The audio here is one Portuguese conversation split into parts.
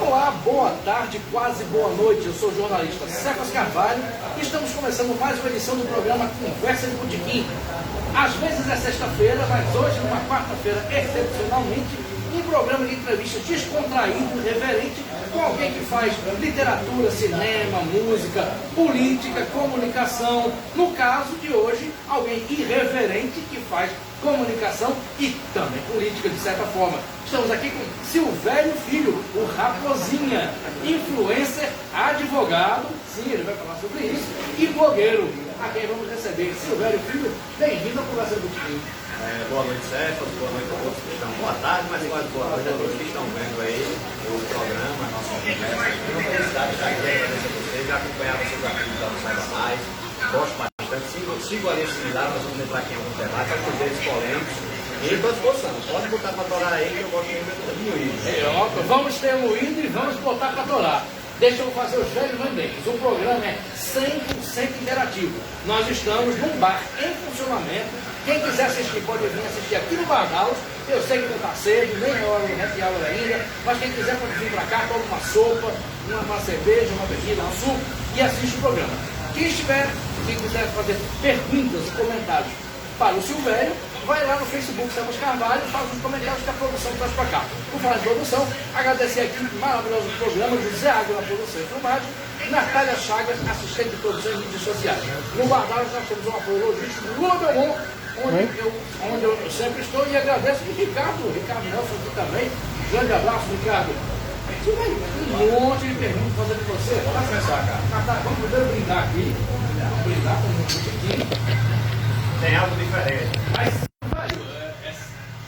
Olá, boa tarde, quase boa noite. Eu sou o jornalista Cefas Carvalho e estamos começando mais uma edição do programa Conversa de Botequim. Às vezes é sexta-feira, mas hoje, numa quarta-feira, excepcionalmente, um programa de entrevistas descontraído, irreverente, com alguém que faz literatura, cinema, música, política, comunicação. No caso de hoje, alguém irreverente que faz comunicação e também política, de certa forma. Estamos aqui com Silvério Filho, o Raposinha, influencer, advogado, sim, ele vai falar sobre isso, e blogueiro, a quem vamos receber. Silvério Filho, bem-vindo ao Conversa do Botequim. Boa noite, Cefas, boa noite a todos que estão. Boa tarde, mas quase boa noite a todos que estão vendo aí o programa, a nossa conversa. Uma felicidade estar aqui, agradeço a vocês, já acompanhava seus artigos lá no Saiba Mais, gosto bastante, sigo a linha similar, nós vamos entrar aqui em alguns debates, alguns deles polêmicos. E estou à disposição, pode botar para torar aí que eu gosto de moído. Vamos ter moído e vamos botar para torar. Deixa eu fazer os velhos lembramentos. O programa é 100% interativo. Nós estamos num bar em funcionamento. Quem quiser assistir pode vir assistir aqui no Bardalos. Eu sei que não está cedo, nem é hora do happy hour ainda, mas quem quiser pode vir para cá, toma uma sopa, uma cerveja, uma bebida, um suco e assiste o programa. Quem quiser fazer perguntas e comentários para o Silvério, vai lá no Facebook Cefas Carvalho e faz os comentários que a produção traz para cá. Por falar em produção, agradecer aqui o maravilhoso programa, José Água na produção e filmagem, Natália Chagas, assistente de produção em mídias sociais. No Bardalos nós temos um apoio logístico do Lua Belmont, onde eu sempre estou, e agradeço o Ricardo Nelson aqui também. Grande abraço, Ricardo. Um monte de perguntas fazendo de você. Vamos começar, cara. Natália, vamos primeiro brindar aqui. Vamos brindar com um botequim. Tem algo diferente. Mas,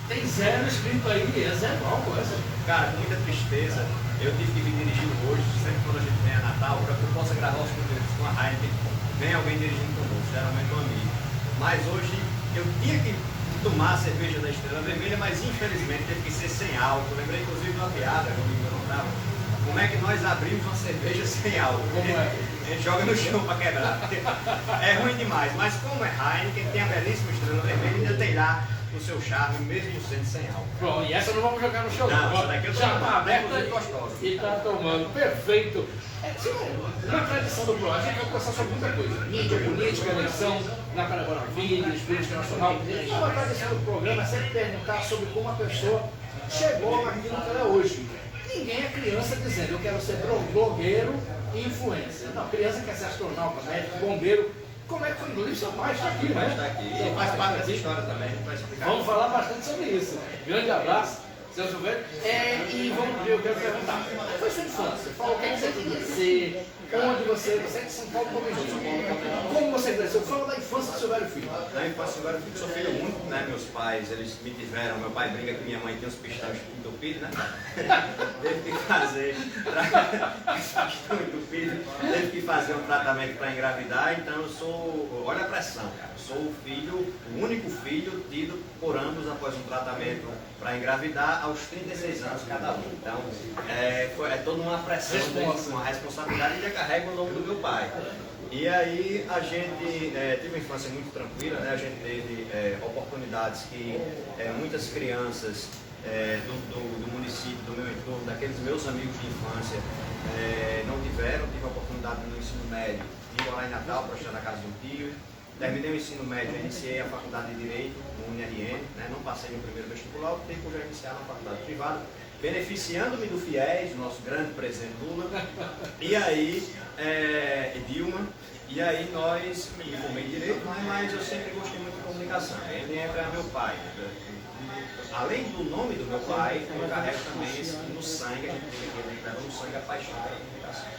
tem zero escrito aí, é zero álcool essa. Cara, com muita tristeza, eu tive que me dirigir hoje, sempre quando a gente vem a Natal, para que eu possa gravar os conteúdos com a Heineken, vem alguém dirigindo conosco, geralmente um amigo. Mas hoje eu tinha que tomar a cerveja da Estrela Vermelha, mas infelizmente teve que ser sem álcool. Eu lembrei inclusive de uma piada, quando eu não estava. Como é que nós abrimos uma cerveja sem álcool? A gente joga no chão para quebrar. É ruim demais, mas como é Heineken, tem a belíssima Estrela Vermelha, ainda tem lá o seu charme, mesmo sendo sem álcool. Bom, e essa não vamos jogar no chão. Não, essa daqui eu tô já está tomando, aberta é gostosa. e está tomando. Perfeito. Na tradição do programa, a gente vai conversar sobre muita coisa. Mídia, política, eleição, na Paraguavidas, política nacional. E uma tradição do programa é sempre perguntar sobre como a pessoa chegou naquilo que ela é hoje. Ninguém é criança dizendo, eu quero ser blogueiro e influencer. Não, criança quer ser astronauta, médico, bombeiro. Como é que foi? Inclusive, seu pai está aqui, né? Está aqui, e faz parte dessa história também, a gente vai explicar. Vamos falar bastante sobre isso. Grande abraço, seu Silvério. E vamos ver, eu quero perguntar. Como foi sua infância? Fala o que você queria ser, onde você é de São Paulo, como você cresceu? Fala da infância do Silvério Filho. Na infância do Silvério Filho, sou filho único, né? Meus pais, eles me tiveram, meu pai brinca que minha mãe tinha os pistões entupidos, né? Teve que fazer pistão entupido, teve que fazer um tratamento para engravidar, então eu sou, olha a pressão, cara, eu sou o único filho tido por ambos após um tratamento para engravidar aos 36 anos cada um. Então, é toda uma pressão, uma responsabilidade que carrega o nome do meu pai. E aí a gente teve uma infância muito tranquila, né? A gente teve oportunidades que muitas crianças do município, do meu entorno, daqueles meus amigos de infância, não tiveram. Tive a oportunidade no ensino médio de morar em Natal para estar na casa de um tio. Terminei o ensino médio, iniciei a faculdade de Direito no UniRN, né? Não passei no primeiro vestibular, optei por já iniciar na faculdade privada, beneficiando-me do FIES, nosso grande presidente Lula, e aí Dilma, e aí nós, me formei em Direito, mas eu sempre gostei muito de comunicação. Ele entra meu pai. Além do nome do meu pai, eu carrego também no sangue, a gente tem aqui no sangue a paixão pela comunicação.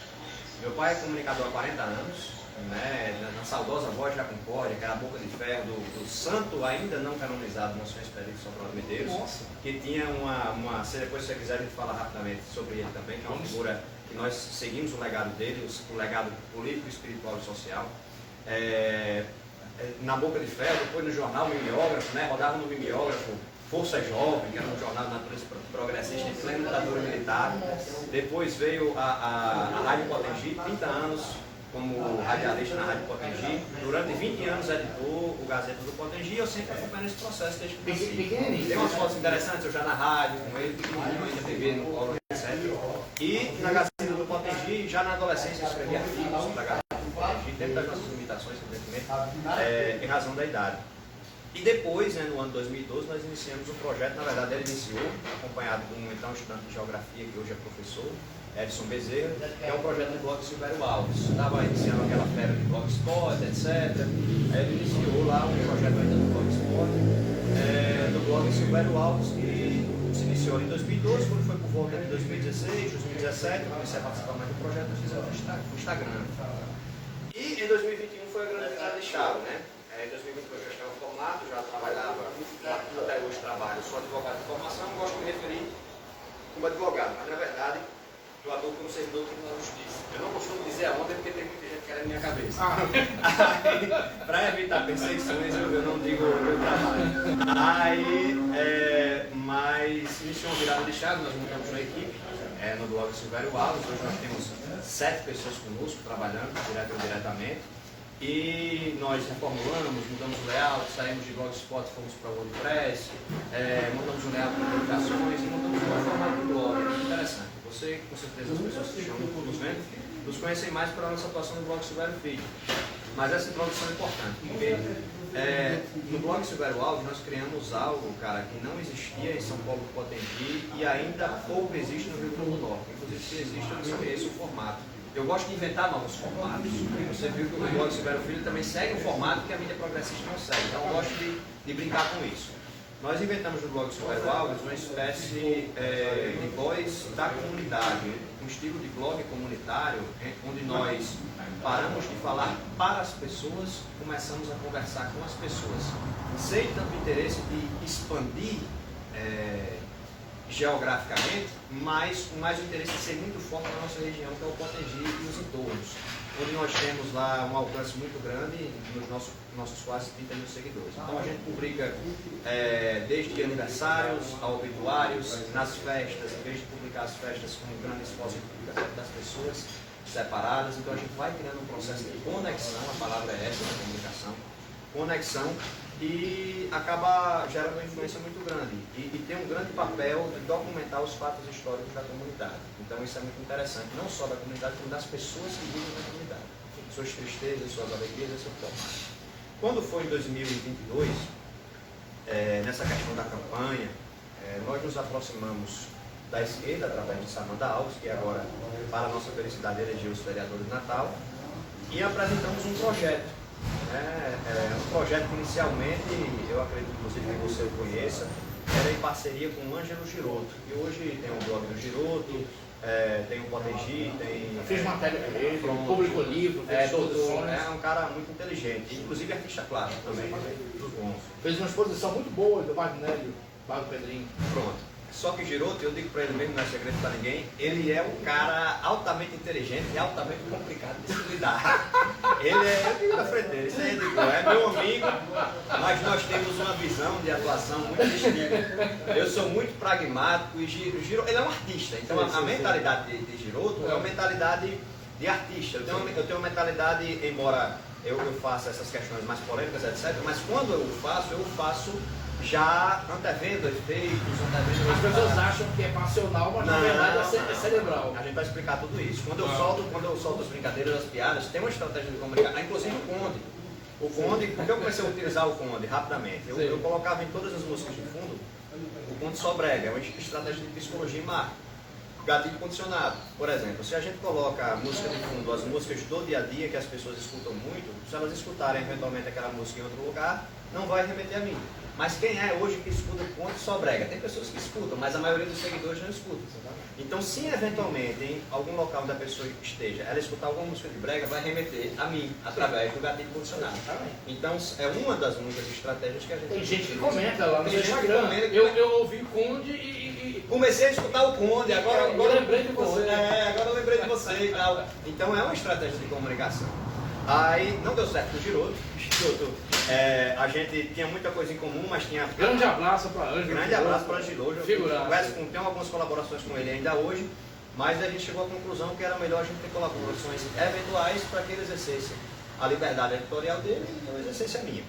Meu pai é comunicador há 40 anos, né, na saudosa Voz da Concórdia, que era a boca de ferro do santo ainda não canonizado, Monsenhor Expedito São Paulo de Medeiros, que tinha se depois se você quiser a gente fala rapidamente sobre ele também, que é uma figura que nós seguimos o legado dele, o legado político, espiritual e social. Na boca de ferro, depois no jornal Mimeógrafo, né, rodava no Mimeógrafo Força Jovem, que era um jornal de natureza progressista em plena ditadura militar. Depois veio a Rádio Potengi, 30 anos como radialista na Rádio Potengi. Durante 20 anos editou o Gazeta do Potengi e eu sempre acompanho esse processo desde que comecei. Tem umas fotos interessantes, eu já na rádio, com ele, pequenininho, ainda bebê no colo, etc. E na Gazeta do Potengi, já na adolescência, eu escrevi artigos sobre a Gazeta do Potengi, dentro das nossas limitações, evidentemente, em razão da idade. E depois, né, no ano 2012, nós iniciamos um projeto, na verdade ele iniciou, acompanhado por um então estudante de geografia, que hoje é professor, Edson Bezerra, que é um projeto do blog Silvério Alves. Estava iniciando aquela febre de blogspot, etc. Aí ele iniciou lá um projeto ainda do blogspot, do blog Silvério Alves, que se iniciou em 2012, quando foi por volta de 2016, 2017, eu comecei a participar mais do projeto, nós fizemos no Instagram. E em 2021 foi a grande virada de chave, né? Em 2021 eu já estava formado, já trabalhava, até hoje trabalho, sou advogado de formação, gosto de me referir como advogado, mas na verdade eu atuo como servidor do Tribunal de Justiça. Eu não costumo dizer aonde porque tem muita gente que quer na minha cabeça. Para evitar perseguições eu não digo o meu trabalho. Mas iniciou uma virada de chave, nós montamos uma equipe no blog Silvério Alves, hoje nós temos 7 pessoas conosco trabalhando, direto ou indiretamente. E nós reformulamos, mudamos o layout, saímos de Blogspot, fomos para o WordPress, montamos um layout para publicações e montamos um formato do blog. É interessante. Você, com certeza, as pessoas que estão nos vendo, nos conhecem mais pela nossa atuação no blog Silvério Filho. Mas essa introdução é importante, porque no blog Silvério Alves nós criamos algo, cara, que não existia em São Paulo do Potengi e ainda pouco existe no Rio Grande do Norte. Inclusive, se existe, eu desconheço o formato. Eu gosto de inventar novos formatos. Você viu que o blog Silvério Filho também segue um formato que a mídia progressista não segue. Então eu gosto de brincar com isso. Nós inventamos no blog Silvério Alves uma espécie de voz da comunidade, um estilo de blog comunitário, onde nós paramos de falar para as pessoas, começamos a conversar com as pessoas, sem tanto interesse de expandir geograficamente, mas com mais o interesse de ser muito forte na nossa região, que é o Potengi e os entornos, onde nós temos lá um alcance muito grande nos nossos quase 30 mil seguidores. Então a gente publica desde aniversários a obituários, nas festas, em vez de publicar as festas com um grande esforço, publica das pessoas separadas. Então a gente vai criando um processo de conexão, a palavra é essa, da comunicação, conexão, e acaba gerando uma influência muito grande e tem um grande papel de documentar os fatos históricos da comunidade. Então isso é muito interessante, não só da comunidade, como das pessoas que vivem na comunidade, suas tristezas, suas alegrias, seu trabalho. Quando foi em 2022, nessa questão da campanha, nós nos aproximamos da esquerda através de Samanta Alves, que agora, para a nossa felicidade, elegeu os vereadores de Natal, e apresentamos um projeto. Um projeto que inicialmente, eu acredito inclusive que você o conheça, era em parceria com o Ângelo Giroto, que hoje tem um blog do Giroto, tem o Potengi, tem... Fiz matéria com ele, publicou livro, é um cara muito inteligente, inclusive artista plástico também, dos bons. Fez uma exposição muito boa do Magnélio, Bago Pedrinho. Pronto. Só que Giroto, eu digo para ele mesmo, não é segredo para ninguém, ele é um cara altamente inteligente e altamente complicado de se lidar. Eu digo na frente dele, isso aí é meu amigo, mas nós temos uma visão de atuação muito distinta. Eu sou muito pragmático e Giroto, ele é um artista, então a mentalidade de Giroto é uma mentalidade de artista. Eu tenho uma mentalidade, embora eu faça essas questões mais polêmicas, etc., mas quando eu faço já antevendo efeitos, antevendo... As pessoas acham que é passional, mas na verdade é cerebral. A gente vai explicar tudo isso. Quando eu solto as brincadeiras, as piadas, tem uma estratégia de comunicação, inclusive o Conde. O Conde, porque eu comecei a utilizar o Conde rapidamente, eu colocava em todas as músicas de fundo o Conde só brega, é uma estratégia de psicologia e marketing. Gatilho condicionado. Por exemplo, se a gente coloca a música de fundo, as músicas do dia a dia que as pessoas escutam muito, se elas escutarem eventualmente aquela música em outro lugar, não vai remeter a mim. Mas quem é hoje que escuta o Conde só brega? Tem pessoas que escutam, mas a maioria dos seguidores não escuta. Então, se eventualmente em algum local onde a pessoa esteja, ela escutar alguma música de brega, vai remeter a mim, através do gatilho condicionado. Então, é uma das muitas estratégias que a gente... Tem gente que comenta lá no Instagram. Eu ouvi Conde e comecei a escutar o Conde, agora eu lembrei de você. Agora eu lembrei de você e tal. Então, é uma estratégia de comunicação. Aí, não deu certo com o Giroto. A gente tinha muita coisa em comum, mas tinha... Grande abraço para Ângelo. Grande abraço para Ângelo. Figurado. Tenho algumas colaborações com ele ainda hoje, Mas a gente chegou à conclusão que era melhor a gente ter colaborações eventuais para que ele exercesse a liberdade editorial dele e eu exercesse a minha.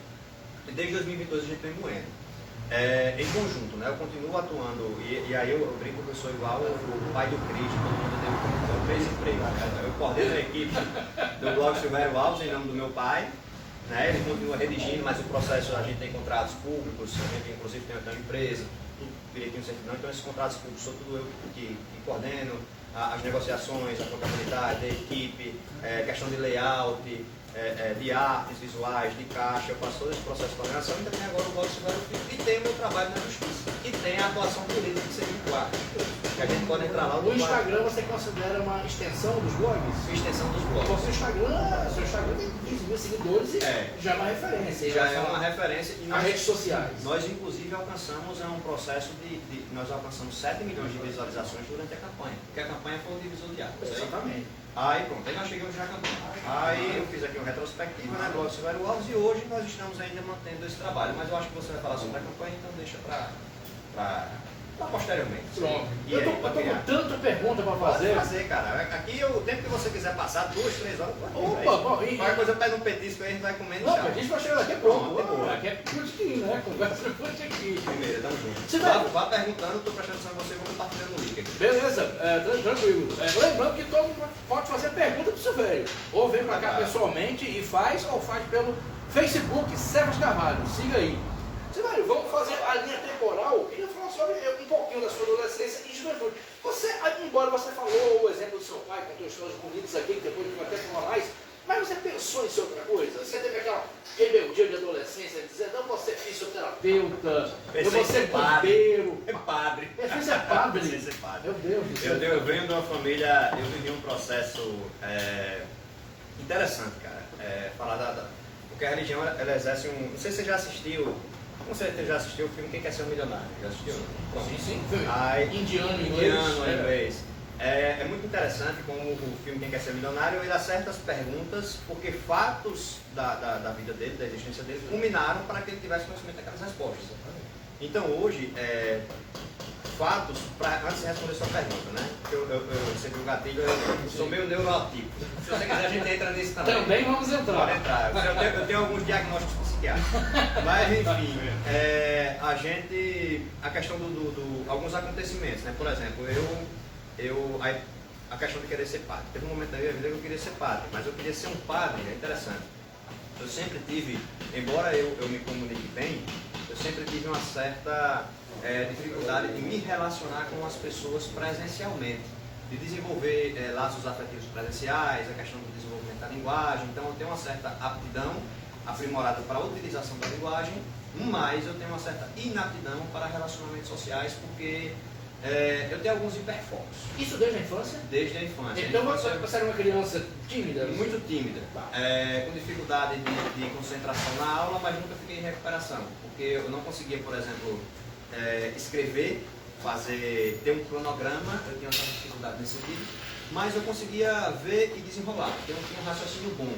E desde 2022 a gente vem moendo. Em conjunto, né? Eu continuo atuando, e aí eu brinco que eu sou igual o pai do Cristo, todo mundo tem 3 empregos. Né? Eu coordeno a equipe do blog Silvério Alves em nome do meu pai, né? Ele continua redigindo, mas o processo a gente tem contratos públicos, a gente inclusive tem uma empresa, tudo direitinho certinho, então esses contratos públicos sou tudo eu que coordeno, as negociações, a contabilidade, a equipe, questão de layout, de artes visuais, de caixa, eu faço todo esse processo de coordenação e também agora o blog Silvério Filho e tem o meu trabalho na justiça e tem a atuação política que seria claro. Que a gente pode entrar lá no Instagram você considera uma extensão dos blogs? Extensão dos blogs. O seu Instagram tem 15 mil seguidores e já é uma referência. Já é uma referência. E nas redes sociais. Nós inclusive alcançamos um processo nós alcançamos 7 milhões de visualizações durante a campanha, porque a campanha foi um divisor de águas. Exatamente. Aí pronto, aí nós chegamos já à campanha. Aí eu fiz aqui uma retrospectiva, né, blog Silvério Alves, e hoje nós estamos ainda mantendo esse trabalho, mas eu acho que você vai falar sobre a campanha, então deixa para posteriormente. Pronto. E eu tô com tanta pergunta para fazer. Pode fazer, cara. Aqui o tempo que você quiser passar, 2, 3 horas, pode Opa, bom, qualquer coisa pede um petisco aí, a gente vai comendo. Não, petisco vai chegar daqui a pouco. Pronto, aqui é putinho, né? Conversa putinho. Primeiro, tamo junto. Vá perguntando, tô prestando atenção em você, vamos compartilhando o link aqui. Beleza, tranquilo. Lembrando que todo mundo pode fazer pergunta pro Silvério. Ou vem pra cá pessoalmente e faz, ou faz pelo Facebook Sebas Carvalho. Siga aí. Silvério, vamos fazer a linha temporal. Eu queria falar sobre um pouquinho da sua adolescência e juventude. Você, embora você falou o exemplo do seu pai, contou histórias bonitas aqui, que depois a gente vai até falar mais, mas você pensou em ser outra coisa? Você teve aquela rebeldia de adolescência, de dizer, não, você é fisioterapeuta, eu vou ser bombeiro. É padre. Eu fiz é padre. Ser padre. Meu Deus do céu. Eu venho de uma família, eu vivi um processo interessante, cara. Porque a religião, ela exerce um... Não sei se você já assistiu, com certeza já assistiu o filme Quem Quer Ser um Milionário. Já assistiu? Sim. Indiano em inglês. É muito interessante como o filme Quem Quer Ser Milionário, ele acerta as perguntas, porque fatos da vida dele, da existência dele, culminaram para que ele tivesse conhecimento daquelas respostas. Então hoje, fatos, antes de responder a sua pergunta, né? Eu recebi o gatilho, eu sou meio neurotípico. Se você quiser, a gente entra nisso também. Também vamos entrar. Pode entrar. Eu tenho alguns diagnósticos psiquiátricos. Mas, enfim, a questão alguns acontecimentos, né? Por exemplo, a questão de querer ser padre. Teve um momento da minha vida que eu queria ser padre, mas eu queria ser um padre, é interessante. Eu sempre tive, embora eu me comunique bem, eu sempre tive uma certa dificuldade de me relacionar com as pessoas presencialmente, de desenvolver laços afetivos presenciais, a questão do desenvolvimento da linguagem. Então eu tenho uma certa aptidão aprimorada para a utilização da linguagem, mas eu tenho uma certa inaptidão para relacionamentos sociais, porque eu tenho alguns hiperfocos. Isso desde a infância? Desde a infância. Então você era uma criança tímida? Muito tímida, com dificuldade de concentração na aula, mas nunca fiquei em recuperação, porque eu não conseguia, por exemplo, escrever, ter um cronograma, eu tinha uma certa dificuldade nesse sentido, mas eu conseguia ver e desenrolar, porque eu tinha um raciocínio bom.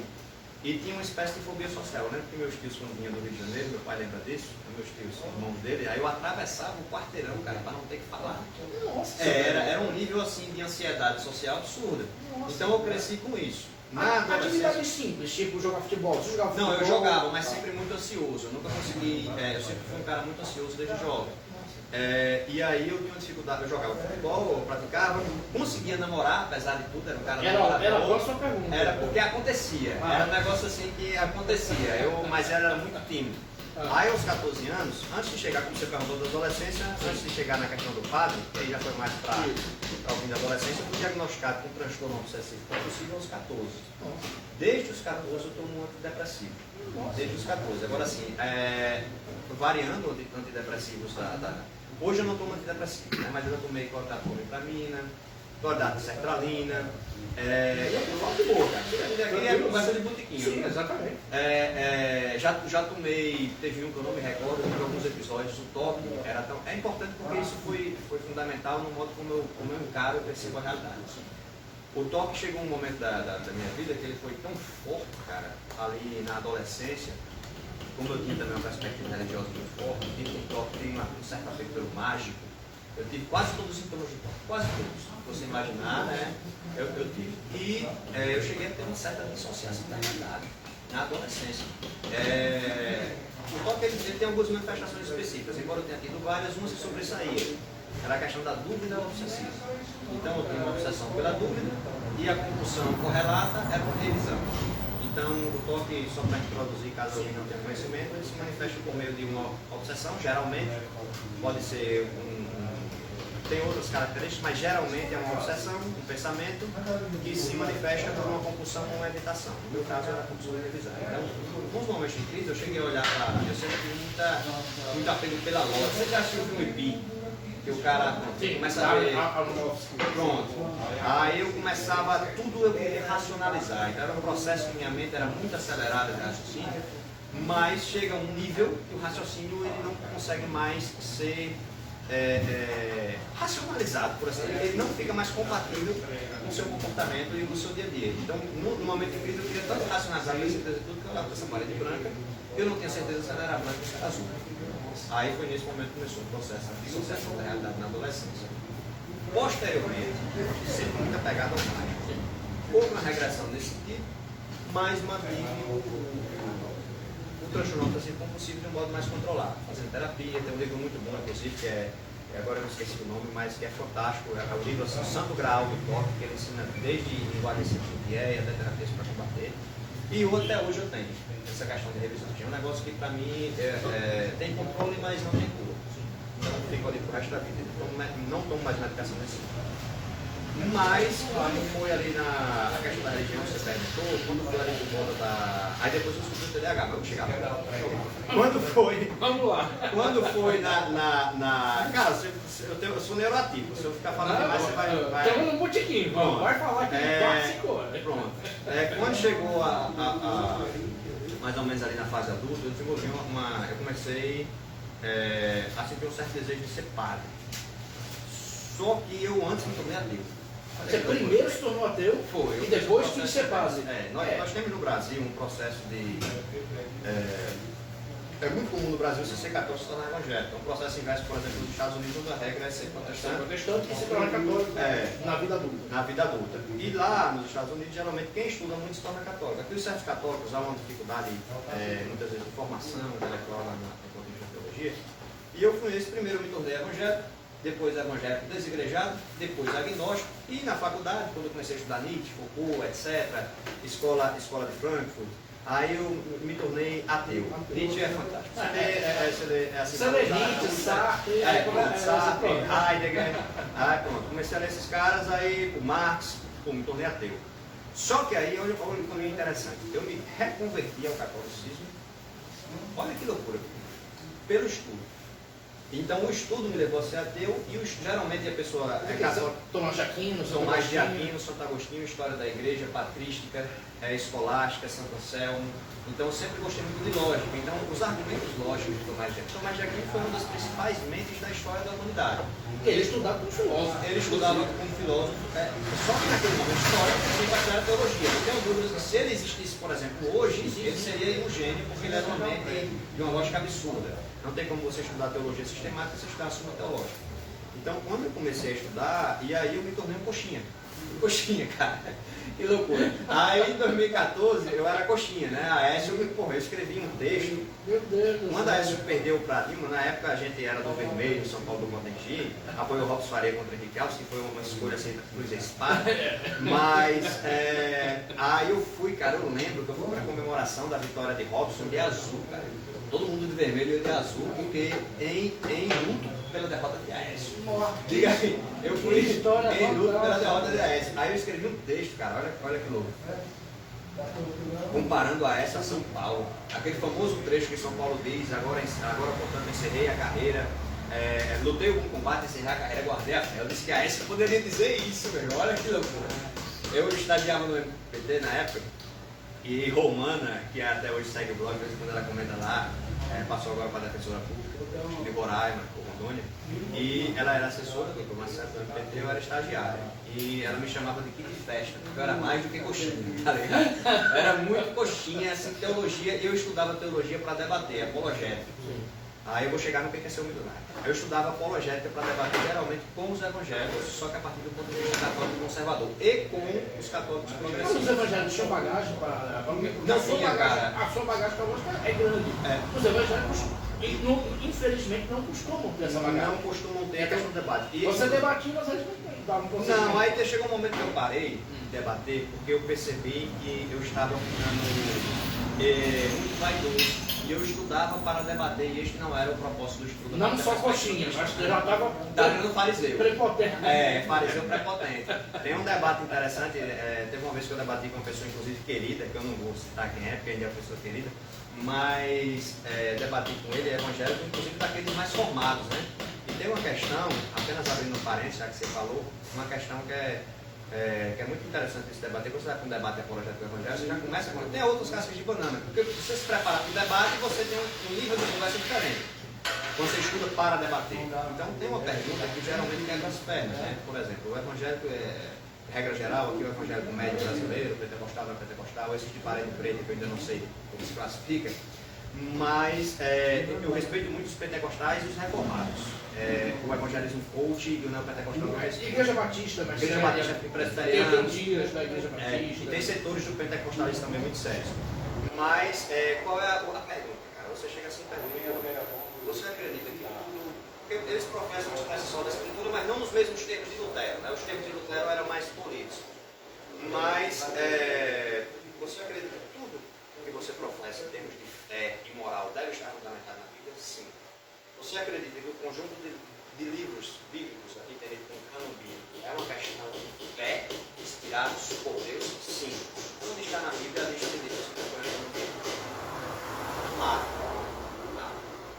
E tinha uma espécie de fobia social. Eu lembro que meus tios, quando vinham do Rio de Janeiro, meu pai lembra disso, meus tios, irmãos dele, aí eu atravessava o quarteirão, cara, para não ter que falar. Nossa, era um nível assim de ansiedade social absurda. Nossa, então eu cresci com isso. Atividades simples, tipo jogar futebol. Você jogava futebol? Não, eu jogava, mas sempre muito ansioso. Eu nunca consegui. Eu sempre fui um cara muito ansioso desde jovem. E aí eu tinha uma dificuldade, eu jogava futebol, eu praticava, conseguia namorar, apesar de tudo, era um cara Era boa a sua pergunta. Era porque acontecia, era um negócio assim que acontecia, mas era muito tímido. Aí aos 14 anos, antes de chegar, como você perguntou da adolescência, antes de chegar na questão do padre, que aí já foi mais para o fim da adolescência, eu fui diagnosticado com transtorno obsessivo compulsivo aos 14. Desde os 14 eu tomo um antidepressivo. Desde os 14. Agora assim, variando antidepressivos hoje eu não tomo antidepressivo, né? Mas eu já tomei clorpromipramina, clordato sertralina, e aquilo lá de boa, cara. Aqui é conversa de botiquinho. Sim, exatamente. Já tomei, teve um que eu não me recordo, tive alguns episódios, o toque era tão... É importante porque isso foi fundamental no modo como eu encaro e percebo a realidade. O toque chegou um momento da minha vida que ele foi tão forte, cara, ali na adolescência. Como eu tinha também uma perspectiva religiosa muito forte, o toque tem um certo apelo mágico. Eu tive quase todos os sintomas de toque, quase todos. Se você imaginar, né? Eu tive. E eu cheguei a ter uma certa dissociação da realidade, na adolescência. O toque ele tem algumas manifestações específicas, embora eu tenha tido várias, uma se sobressaía. Era a questão da dúvida obsessiva. Então eu tenho uma obsessão pela dúvida e a compulsão correlata era uma revisão. Então o toque, só para introduzir, caso alguém não tenha conhecimento, ele se manifesta por meio de uma obsessão, geralmente pode ser tem outras características, mas geralmente é uma obsessão, um pensamento que se manifesta por uma compulsão ou uma evitação. No meu caso era a compulsão de revisar. Então, nos momentos de crise, eu cheguei a olhar para. Eu sempre tive muito apego pela lógica. Você já assistiu o filme Pi? Que o cara começa a ver. Pronto. Aí eu começava, tudo eu queria racionalizar. Então era um processo que minha mente era muito acelerada de raciocínio, mas chega a um nível que o raciocínio ele não consegue mais ser racionalizado, por assim dizer. Ele não fica mais compatível com o seu comportamento e com o seu dia a dia. Então, no momento de crise, eu queria tanto racionalizar a minha certeza de tudo que eu olhava para essa parede branca, eu não tinha certeza se ela era branca ou se era azul. Aí foi nesse momento que começou o processo de dissociação da realidade na adolescência. Posteriormente, sempre muito apegado ao mágico. Houve uma regressão nesse sentido, mas mantive o transtorno obsessivo compulsivo de um modo mais controlado, fazendo terapia. Tem um livro muito bom, inclusive, que agora eu não esqueci o nome, mas que é fantástico. É o livro assim, Santo Graal do Toque, que ele ensina desde linguagem científica até terapias para combater. E até hoje eu tenho essa questão de revisão. É um negócio que para mim tem controle, mas não tem cura. Então eu fico ali pro resto da vida. Não tomo mais medicação nesse sentido. Mas quando foi ali na questão da religião, você perguntou, quando foi ali por volta da. Aí depois eu descobri o TDAH, mas vamos chegar lá. Quando foi? Vamos lá. Quando foi Cara, eu sou neuroativo, se eu ficar falando demais, você vai. Estamos no botiquim, vai falar aqui em 4, 5 horas. Pronto. Quando chegou mais ou menos ali na fase adulta, eu desenvolvi eu comecei a sentir um certo desejo de ser padre. Só que eu antes me tornei ateu. Você primeiro se tornou ateu foi, e depois quis ser padre. Nós temos no Brasil um processo de. É muito comum no Brasil você ser católico e se tornar evangélico. É um processo inverso, por exemplo, nos Estados Unidos, onde a regra é ser protestante e se tornar católico na vida adulta. Na vida adulta. E lá nos Estados Unidos, geralmente, quem estuda muito se torna católico. Aqui os certos católicos há uma dificuldade, muitas vezes, de formação intelectual na contexto da teologia. E eu fui esse primeiro, eu me tornei evangélico, depois evangélico desigrejado, depois agnóstico, e na faculdade, quando eu comecei a estudar Nietzsche, Foucault, etc., escola de Frankfurt, aí eu me tornei ateu. Nietzsche é fantástico. Você lê Nietzsche, Sartre, Heidegger. Aí pronto, comecei a ler esses caras, aí o Marx, me tornei ateu. Só que aí, olha o caminho interessante, eu me reconverti ao catolicismo, olha que loucura, pelo estudo. Então o estudo me levou a ser ateu e geralmente a pessoa é católica. Tomás de Aquino, Santo Agostinho, história da igreja, patrística, escolástica, Santo Anselmo. Então eu sempre gostei muito de lógica. Então os argumentos lógicos de Tomás de Aquino foi uma das principais mentes da história da humanidade. Ele estudava como filósofo. Ele estudava como filósofo, só que naquele momento histórico ele baseava a teologia. Eu tenho dúvidas que se ele existisse, por exemplo, hoje, ele seria um gênio, porque ele era uma mente de uma lógica absurda. Não tem como você estudar teologia sistemática se estudar a suma teológica. Então, quando eu comecei a estudar, e aí eu me tornei um coxinha. Coxinha, cara. Que loucura. Aí, em 2014, eu era coxinha, né? A Aécio, eu escrevi um texto. Meu Deus. Quando a Aécio perdeu para Dilma, na época a gente era do Vermelho, São Paulo do Montenegro, apoiou o Robson Faria contra Henrique Alves, que foi uma escolha assim, cruz e espada. Mas, aí eu fui, cara, eu lembro que eu fui para a comemoração da vitória de Robson de azul, cara. Todo mundo de vermelho e eu de azul, porque em luto pela derrota de Aécio. Diga aí, eu fui em luto pela derrota de Aécio. Aí eu escrevi um texto, cara, olha que louco. Comparando Aécio a São Paulo. Aquele famoso trecho que São Paulo diz, agora portanto, encerrei a carreira, lutei algum combate, encerrei a carreira, guardei a fé. Eu disse que Aécio poderia dizer isso, velho. Olha que loucura. Eu estagiava no MPT na época. E Romana, que até hoje segue o blog, quando ela comenta lá, passou agora para a defensora pública, de Roraima, por Rondônia, e ela era assessora do Marcelo do MPT, eu era estagiária. E ela me chamava de kit de festa, porque eu era mais do que coxinha, tá ligado? Eu era muito coxinha, assim, teologia, e eu estudava teologia para debater, apologética. Aí eu vou chegar no que é ser um milionário. Eu estudava apologética para debater geralmente com os evangélicos, só que a partir do ponto de vista católico conservador e com os católicos Mas progressistas. os evangélicos tinham bagagem para. Não tinha, cara. A sua bagagem teológica é grande. Os evangélicos, infelizmente, não costumam ter essa bagagem. Não costumam ter a questão do debate. E você debatia, mas eles não, aí chegou um momento que eu parei de debater, porque eu percebi que eu estava ficando muito vaidoso. E eu estudava para debater, e este não era o propósito do estudo. Não só coxinha, mas já estava virando fariseu. Prepotente. Fariseu prepotente. Tem um debate interessante, teve uma vez que eu debati com uma pessoa, inclusive querida, que eu não vou citar quem é, porque ele é uma pessoa querida, mas debati com ele, evangélico, inclusive daqueles mais formados, né? E tem uma questão, apenas abrindo um parênteses, já que você falou, uma questão que é muito interessante esse debate. Quando você vai com um debate apologético evangélico, você já começa com. Tem outras cascas de banana, porque você se prepara para o debate e você tem um nível de conversa diferente. Quando você estuda para debater. Então tem uma pergunta que geralmente quebra as pernas, né? Por exemplo, o evangélico regra geral, aqui o evangélico médio brasileiro, pentecostal, não é pentecostal, esse de parede preta que eu ainda não sei como se classifica, mas eu respeito muito os pentecostais e os reformados. O evangelismo coach e o neopentecostal não respeito. Igreja Batista, mas Igreja Batista presbiteriana. Tem dias da Igreja Batista. E tem setores do pentecostalismo também muito sérios. Mas qual é a pergunta, cara? Você chega assim e pergunta, você acredita que tudo... Porque eles professam a expressão da Escritura, mas não nos mesmos termos de Lutero, né? Os termos de Lutero eram mais polidos. Mas você acredita que tudo que você professa em termos de fé e moral deve estar fundamentado na Bíblia? Sim. Você acredita que o conjunto de livros bíblicos, aqui tem um cânon bíblico, é uma questão de fé, inspirados por Deus? Sim. Onde está na Bíblia a lista de livros que foi no bíblico? Lá.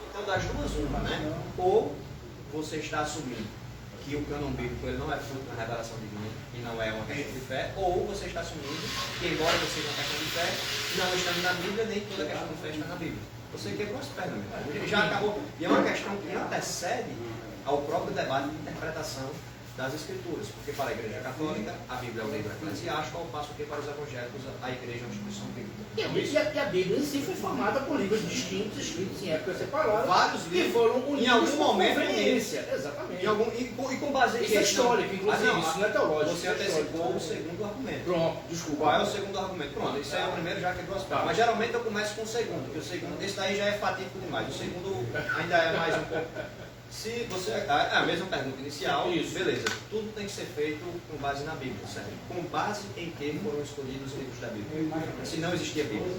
Então, das duas, uma, né? Ou você está assumindo que o cânon bíblico ele não é fruto da revelação divina e não é uma questão de fé, ou você está assumindo que, embora você seja uma questão de fé, não estando na Bíblia, nem toda questão de fé está na Bíblia. Você quebrou as pernas, meu. Já acabou. E é uma questão que antecede ao próprio debate de interpretação das Escrituras. Porque para a Igreja Católica, a Bíblia é o livro eclesiástico, ao passo que para os evangélicos, a Igreja é uma instituição bíblica. E a Bíblia em si foi formada por livros distintos, escritos em épocas separadas. Vários livros. Que foram unidos em algum momento. Exatamente. E com base em isso é histórico, inclusive. Isso não é teológico. Você antecipou o segundo argumento. Pronto, desculpa. Qual é o segundo argumento? Pronto, isso aí é o primeiro, já quebrou as pernas. Mas geralmente eu começo com o segundo, porque o segundo, esse daí já é fatídico demais. O segundo ainda é mais um pouco. Se você. A mesma pergunta inicial, isso. Beleza. Tudo tem que ser feito com base na Bíblia, certo? Com base em que foram escolhidos os livros da Bíblia. Se não existia Bíblia.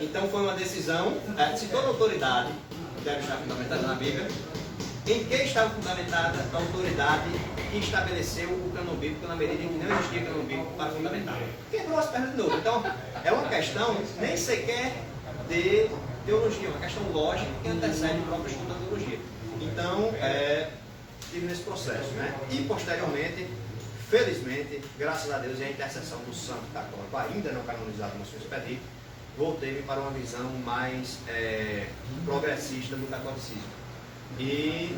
Então foi uma decisão. Se toda autoridade deve estar fundamentada na Bíblia, em que estava fundamentada a autoridade que estabeleceu o cânon bíblico na medida em que não existia cânon bíblico para fundamentar? Quebrou as pernas de novo. Então, é uma questão nem sequer de teologia, é uma questão lógica que antecede o próprio estudo da teologia. Então, estive nesse processo, né? E posteriormente, felizmente, graças a Deus e a intercessão do Santo Católico, ainda não canonizado no seu expedito, voltei-me para uma visão mais progressista do catolicismo. E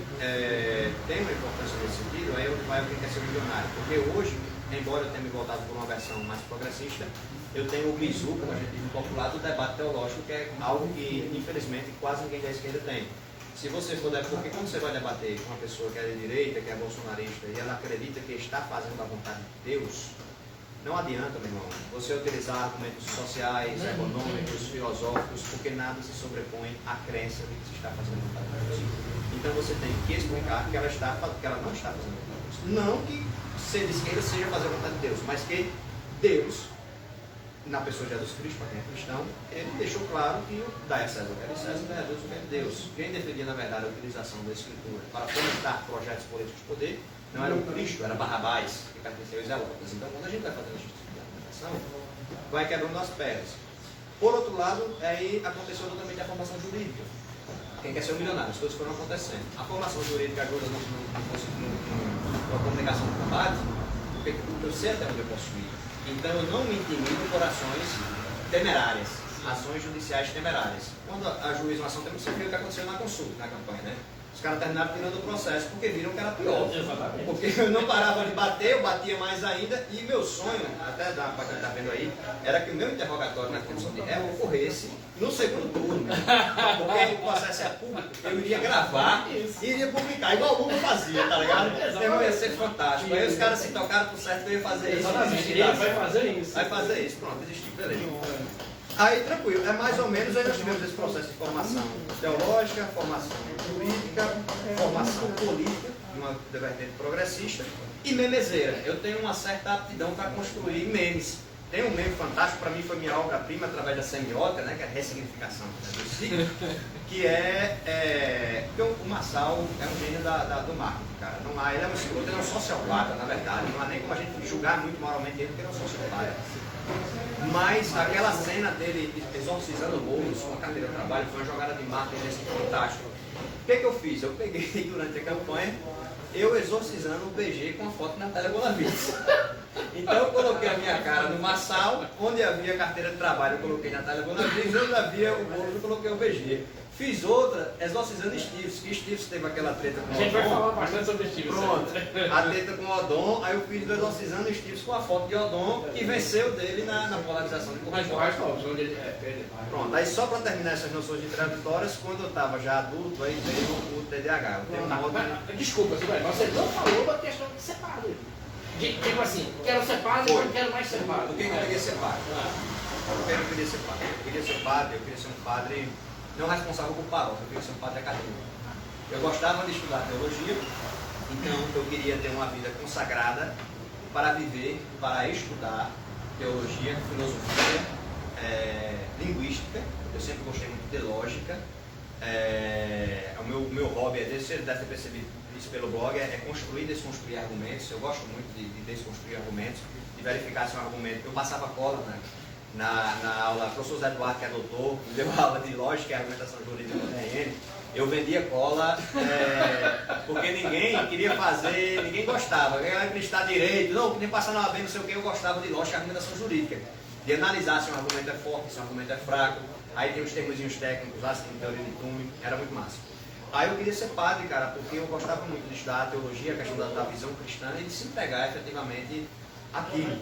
tem uma importância nesse sentido, aí onde vai o que quer ser milionário. Porque hoje, embora eu tenha me voltado por uma versão mais progressista, eu tenho o bizu, como a gente diz no popular, do debate teológico, que é algo que, infelizmente, quase ninguém da esquerda tem. Se você for porque quando você vai debater com uma pessoa que é de direita, que é bolsonarista, e ela acredita que está fazendo a vontade de Deus, não adianta, meu irmão, você utilizar argumentos sociais, econômicos, filosóficos, porque nada se sobrepõe à crença de que se está fazendo a vontade de Deus. Então você tem que explicar que ela não está fazendo a vontade de Deus. Não que ser de esquerda seja fazer a vontade de Deus, mas que Deus, na pessoa de Jesus Cristo, para quem é cristão, ele deixou claro que dá a César o que é de César, dá a Deus o que é de Deus. Quem defendia, na verdade, a utilização da Escritura para fomentar projetos políticos de poder, não era o Cristo, era Barrabás, que pertenceu aos Zelotas. Então, quando a gente vai fazendo esse tipo de argumentação, vai quebrando as pernas. Por outro lado, aí aconteceu totalmente a formação jurídica. Quem quer ser um milionário, as coisas foram acontecendo. A formação jurídica ajuda na comunicação do combate, porque eu sei até onde eu posso ir. Então eu não me intimido por ações temerárias, ações judiciais temerárias. Quando a juiz uma ação temerária, você viu o que aconteceu na consulta, na campanha, né? Os caras terminaram tirando o processo porque viram que era pior. Exatamente. Porque eu não parava de bater, eu batia mais ainda, e meu sonho, até para quem está vendo aí, era que o meu interrogatório na comissão de réu ocorresse no segundo turno. Porque o processo é público, eu iria gravar e iria publicar, igual o Lula fazia, tá ligado? Então ia ser fantástico. Aí os caras se tocaram por certo que eu ia fazer isso. Exatamente, ele vai fazer isso. Vai fazer isso, pronto, desistir, beleza. Aí, tranquilo, é mais ou menos, aí nós tivemos esse processo de formação teológica, formação jurídica, formação política, uma vertente progressista, e memezeira. Eu tenho uma certa aptidão para construir memes. Tem um meme fantástico, para mim foi minha obra-prima através da semiótica, né, que é a ressignificação do signo, que porque o Massal é um gênio do marketing, cara. Não há, ele é um escroto, ele é um sociopata, na verdade. Não há nem como a gente julgar muito moralmente ele, porque ele é um sociopata. Mas aquela cena dele exorcizando Boulos com a carteira de trabalho foi uma jogada de marketing fantástica. O que eu fiz? Eu peguei durante a campanha, eu exorcizando o BG com a foto de Natália Bonavides. Então eu coloquei a minha cara no Massal, onde havia carteira de trabalho eu coloquei Natália Bonavides, onde havia o Boulos eu coloquei o BG. Fiz outra exorcizando Stives, que Stives teve aquela treta com o Odon. A gente vai falar bastante sobre Stives. Pronto, a treta com o Odon, aí eu fiz do exorcizando Stives com a foto de Odon, que venceu dele na polarização de corrupção. Pronto, aí só para terminar essas noções introdutórias, quando eu estava já adulto, aí veio o TDAH. Eu tenho um modo de... Desculpa, você não falou da questão de ser padre. Tipo assim, quero ser padre, mas não quero mais ser padre. Por que eu queria ser padre? Por que eu queria ser padre? Eu queria ser padre, eu queria ser um padre não responsável por paróquia, eu queria ser um padre acadêmico. Eu gostava de estudar teologia, então eu queria ter uma vida consagrada para viver, para estudar teologia, filosofia, linguística. Eu sempre gostei muito de lógica. O meu hobby, você deve ter percebido isso pelo blog, é construir e desconstruir argumentos. Eu gosto muito de desconstruir argumentos, de verificar se um argumento... Eu passava cola, né? Na aula, o professor Zé Eduardo, que é doutor, me deu aula de lógica e argumentação jurídica no TN. Eu vendia cola porque ninguém queria fazer, ninguém gostava. Ninguém queria estudar direito, não, nem passar na OAB, não sei o que, eu gostava de lógica e argumentação jurídica. De analisar se um argumento é forte, se um argumento é fraco. Aí tem os termozinhos técnicos lá, tem teoria de Turing, era muito massa. Aí eu queria ser padre, cara, porque eu gostava muito de estudar a teologia, a questão da visão cristã e de se entregar efetivamente aquilo.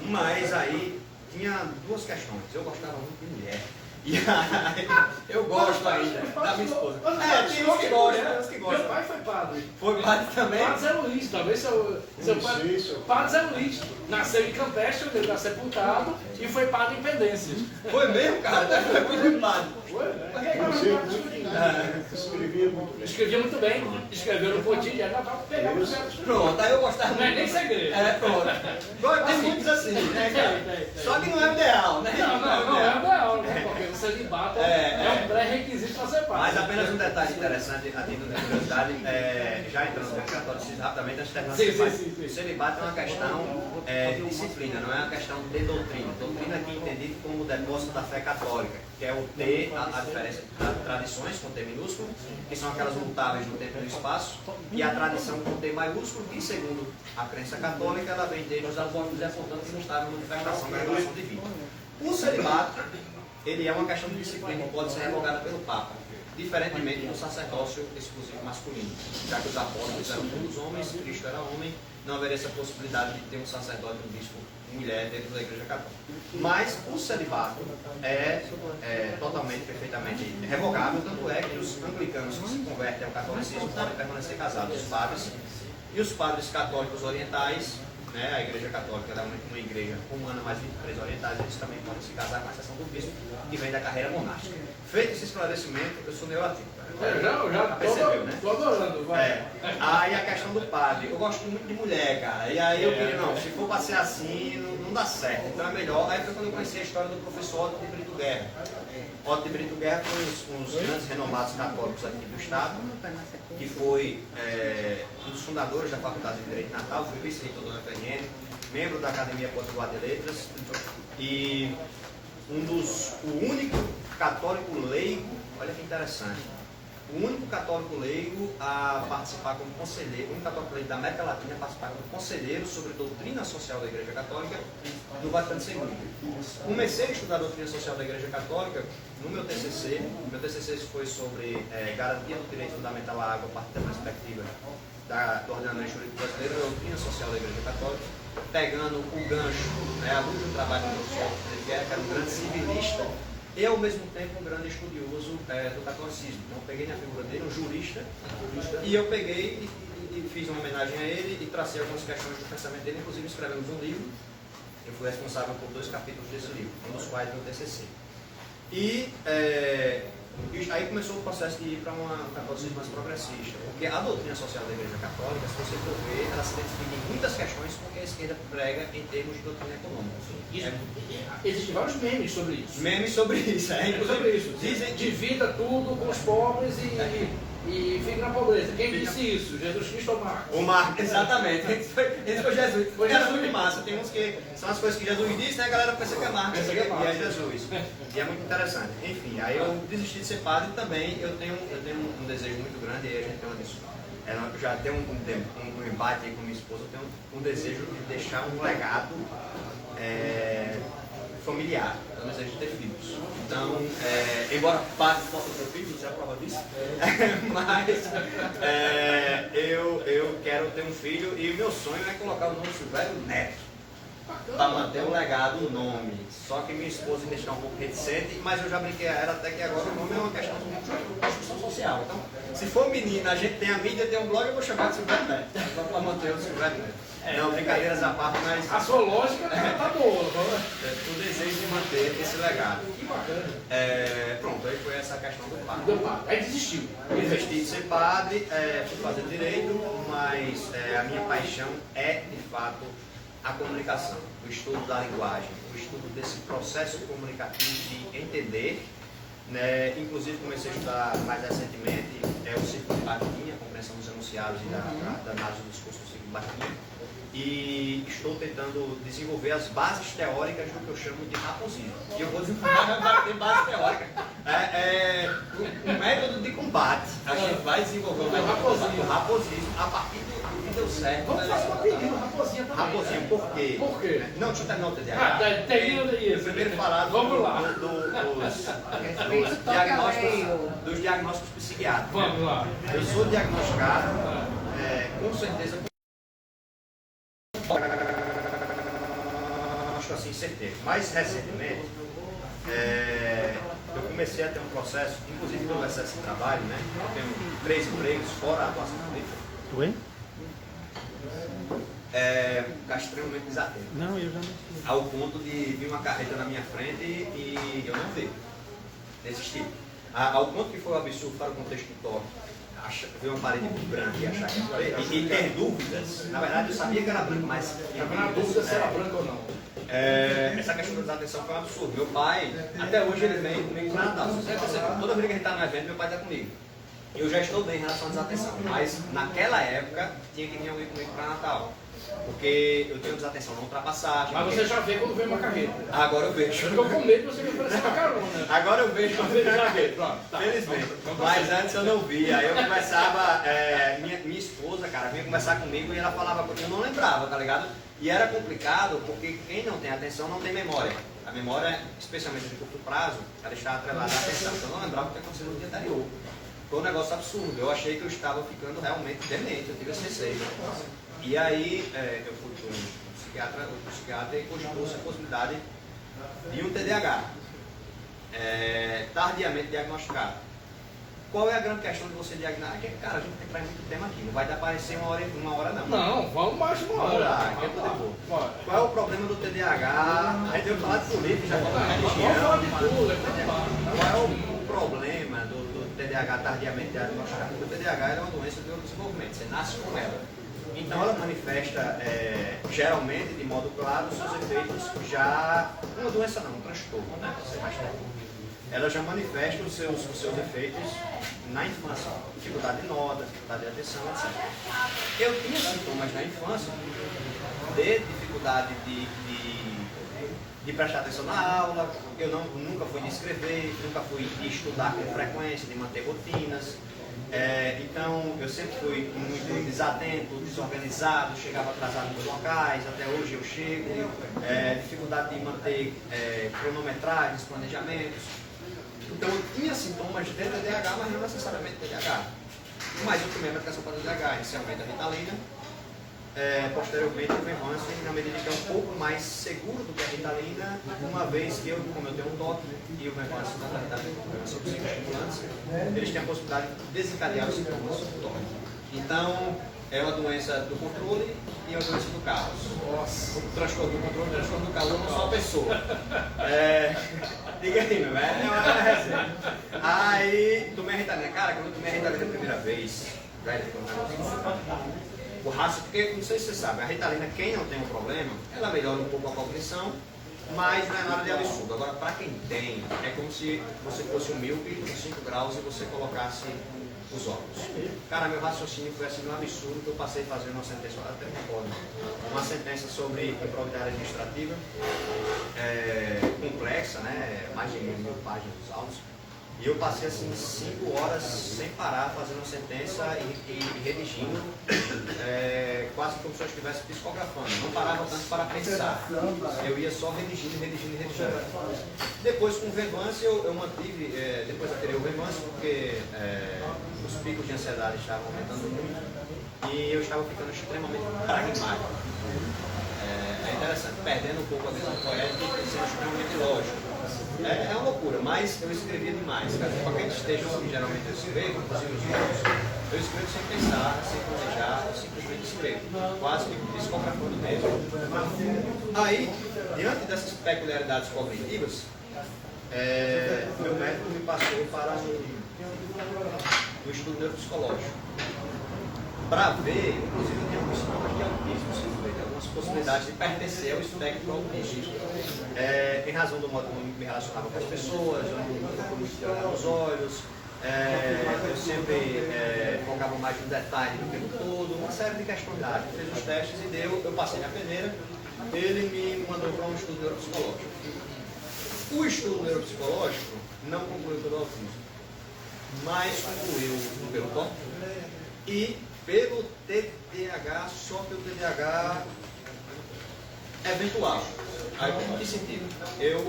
Mas aí tinha duas questões. Eu gostava muito de mulher. E aí, eu gosto ainda da minha esposa. Tem uns que gostam, tem uns que gostam. Meu pai foi padre. Foi padre também? Padre Zé Luiz, talvez seu pai. Padre Zé Luiz. Nasceu em Campestre, onde ele está sepultado, e foi padre em Pendências. Foi mesmo, cara? Foi muito padre. Escrevia muito bem. Escrevia muito bem. Escreveu no cotidiano, para pegar os certos. Pronto, aí eu gostava. Não é nem segredo. Pronto. Tem muitos assim, né, cara? Só que não é o ideal, né? Não é o ideal, né? Porque o celibato é um pré-requisito para ser padre. Mas apenas um detalhe interessante, a título de curiosidade, já entrando no catolicismo rapidamente, antes de terminar, o celibato é uma questão de disciplina, não é uma questão de doutrina. Doutrina aqui entendido como o depósito da fé católica, que é o T, a diferença de tradições, com T minúsculo, que são aquelas mutáveis no tempo e no espaço, e a tradição com T maiúsculo, que segundo a crença católica, ela vem desde os apóstolos e é, portanto, inestável manifestação da revelação divina. O celibato, ele é uma questão de disciplina, pode ser revogada pelo Papa, diferentemente do sacerdócio exclusivo masculino, já que os apóstolos eram todos homens, Cristo era homem, não haveria essa possibilidade de ter um sacerdote, um bispo, mulher dentro da Igreja Católica. Mas o celibato é totalmente, perfeitamente revogável, tanto é que os anglicanos que se convertem ao catolicismo podem permanecer casados, os padres, e os padres católicos orientais, né, a Igreja Católica é uma igreja romana, mas 23 orientais, eles também podem se casar com a exceção do bispo, que vem da carreira monástica. Feito esse esclarecimento, eu sou neurótico. Já percebeu, né? Tô adorando, vai. Aí a questão do padre, eu gosto muito de mulher, cara. E aí eu queria, não, se for pra ser assim, não dá certo. Então é melhor. Aí foi quando eu conheci a história do professor Otto de Brito Guerra. Otto de Brito Guerra foi um dos grandes renomados católicos aqui do estado, que foi um dos fundadores da Faculdade de Direito de Natal, foi vice-reitor do UFRN, membro da Academia Potiguar de Letras e o único católico leigo, olha que interessante, o único católico leigo a participar como conselheiro, o único católico leigo da América Latina a participar como conselheiro sobre doutrina social da Igreja Católica no Vaticano II. Comecei a estudar a doutrina social da Igreja Católica no meu TCC. Meu TCC foi sobre garantia do direito fundamental à água a partir da perspectiva do ordenamento jurídico brasileiro, da doutrina social da Igreja Católica, pegando o gancho, a luz do trabalho do meu sócio, que era um grande civilista, e ao mesmo tempo um grande estudioso do catolicismo. Então eu peguei na figura dele, um jurista, e eu peguei e fiz uma homenagem a ele e tracei algumas questões do pensamento dele, inclusive escrevemos um livro. Eu fui responsável por 2 capítulos desse livro, um dos quais meu TCC. E aí começou o processo de ir para um catolicismo mais progressista, porque a doutrina social da Igreja Católica, se você for ver, ela se identifica em muitas questões com o que a esquerda prega em termos de doutrina econômica. Existem vários memes sobre isso. Memes sobre isso, Sobre isso. Dizem divida tudo com os pobres e fica na pobreza. Quem disse isso? Jesus Cristo ou Marcos? O Marcos, exatamente. Esse foi Jesus. Foi Jesus de massa. Tem uns que são as coisas que Jesus disse, né? A galera pensa que é Marcos e é Jesus. E é muito interessante. Enfim, aí eu desisti de ser padre e também eu tenho um desejo muito grande, e aí a gente tem uma discussão. Eu já tenho um embate aí com minha esposa, eu tenho um desejo de deixar um legado familiar, eu desejo de ter filhos. Então, embora padres possam ter filhos, você é a prova disso, mas eu quero ter um filho e o meu sonho é colocar o nome Silvério Neto, para manter o legado, o nome. Só que minha esposa ainda está um pouco reticente, mas eu já brinquei a ela até que agora o nome é uma questão de construção social. Então, se for menina, a gente tem a mídia, tem um blog, eu vou chamar de Silvério Neto, só para manter o Silvério Neto. Não, brincadeiras à parte, mas a sua lógica tá boa. o desejo de manter esse legado. Que bacana. Pronto, aí foi essa questão do padre. Do padre. Aí desistiu. Desisti de ser padre, fui fazer direito, mas a minha paixão é, de fato, a comunicação, o estudo da linguagem, o estudo desse processo comunicativo de entender. Inclusive comecei a estudar mais recentemente o ciclo de Bakhtin, a compreensão dos enunciados e da análise do discurso do ciclo de Bakhtin, e estou tentando desenvolver as bases teóricas do que eu chamo de raposismo. E eu vou desenvolver base teórica. Um método de combate. A gente vai desenvolver o raposismo a partir do que deu certo. Vamos fazer uma pedido, raposinha também. Raposinho, por quê? Por quê? Não, deixa eu terminar o TDAH. Termina isso. Primeiro falar Vamos lá. dos diagnósticos psiquiátricos. Vamos lá. Eu sou diagnosticado, com certeza, acho assim, certeza. Mais recentemente, eu comecei a ter um processo, inclusive pelo excesso de trabalho, né? Eu tenho 3 empregos fora a atuação política. Oi? Ficar extremamente desatento. Não, eu já não sei. Ao ponto de vir uma carreta na minha frente e eu não vi. Desisti. Ao ponto que foi um absurdo para o contexto do toque. Ver uma parede branca e achar que era parede. E ter dúvidas. Na verdade eu sabia que era branco, mas Estava na dúvida se era branco ou não. Essa questão da desatenção foi um absurdo. Meu pai, até hoje ele vem comigo para Natal. Você percebe, toda vez que a gente está no evento, meu pai está comigo. Eu já estou bem em relação à desatenção, mas naquela época tinha que vir alguém comigo para Natal. Porque eu tenho desatenção na ultrapassagem. Mas você já vê quando vem uma carreta. Agora eu vejo. Eu estou com medo de você me oferecer uma carona. Agora eu vejo quando vem a carreta. Pronto, tá. Felizmente. Mas antes eu não via. Aí eu começava, minha esposa, cara, vinha conversar comigo e ela falava comigo, eu não lembrava, tá ligado? E era complicado porque quem não tem atenção não tem memória. A memória, especialmente de curto prazo, ela está atrelada à atenção. Então eu não lembrava o que aconteceu no dia anterior. Foi um negócio absurdo. Eu achei que eu estava ficando realmente demente, eu tive esse receio. E aí eu fui para o psiquiatra e cogitou-se a possibilidade de um TDAH, tardiamente diagnosticado. Qual é a grande questão de você diagnosticar? Cara, a gente tem que trazer muito tema aqui, não vai dar aparecer uma hora não. Não, vamos mais uma hora. Vamos lá, que é tudo bom. Qual é o problema do TDAH? Aí deu falar de política, já falou de religião. Vamos falar de tudo, Qual é o problema do TDAH tardiamente diagnosticado? Porque o TDAH é uma doença do desenvolvimento, você nasce com ela. Então ela manifesta, geralmente, de modo claro, os seus efeitos já... Uma doença não, um transtorno, né? Você vai estar. Ela já manifesta os seus efeitos na infância. Dificuldade de nota, dificuldade de atenção, etc. Eu tinha sintomas na infância de dificuldade de prestar atenção na aula, eu nunca fui de escrever, nunca fui de estudar com frequência, de manter rotinas. Então, eu sempre fui muito desatento, desorganizado, chegava atrasado nos locais, até hoje eu chego, dificuldade de manter cronometragens, planejamentos. Então, eu tinha sintomas de TDAH, mas não necessariamente TDAH. Mas eu tomei a medicação para TDAH, inicialmente a Ritalina, posteriormente o Venvanse, na medida que é um pouco mais seguro do que a Ritalina, uma vez que como eu tenho um DOC e o Venvanse não está são psicoestimulantes, eles têm a possibilidade de desencadear os sintomas do DOC. Então, é uma doença do controle e uma doença do caos. Nossa. O transtorno do controle e o transtorno do caos, não só a pessoa. Diga aí, meu velho. Aí, tomei a Ritalina. Cara, quando eu tomei a Ritalina a primeira vez, velho, foi um negócio o rastro, porque não sei se você sabe, a Ritalina, quem não tem um problema, ela melhora um pouco a cognição, mas não é nada de absurdo. Agora, para quem tem, é como se você fosse um míope com 5 graus e você colocasse os óculos. Cara, meu raciocínio foi assim um absurdo que eu passei fazendo uma sentença, até me recordo, uma sentença sobre improbidade administrativa, complexa, né, mais de 1000 páginas dos autos. E eu passei assim 5 horas sem parar fazendo a sentença e redigindo, quase como se eu estivesse psicografando. Não parava tanto para pensar. Eu ia só redigindo. Depois com o Venvanse eu mantive, depois eu tirei o Venvanse porque os picos de ansiedade estavam aumentando muito e eu estava ficando extremamente pragmático. É interessante, perdendo um pouco a visão poética e sendo extremamente lógico. É uma loucura, mas eu escrevia demais, cara. Qualquer esteja que geralmente eu escrevo, inclusive os livros, eu escrevo sem pensar, sem planejar, eu simplesmente escrevo, quase que psicografando mesmo. Aí, diante dessas peculiaridades cognitivas, meu médico me passou para um estudo neuropsicológico, para ver, inclusive eu tenho alguns sintomas de autismo, algumas possibilidades de pertencer ao espectro autista. Em razão do modo como me relacionava com as pessoas, eu não fui muito de olhar nos olhos, eu sempre focava mais no detalhe do que no todo, uma série de questões. Fez os testes e eu passei na peneira, ele me mandou para um estudo neuropsicológico. O estudo neuropsicológico não concluiu pelo autismo, mas concluiu pelo TOC e pelo TDAH, só pelo TDAH eventual. Aí, em que sentido? Eu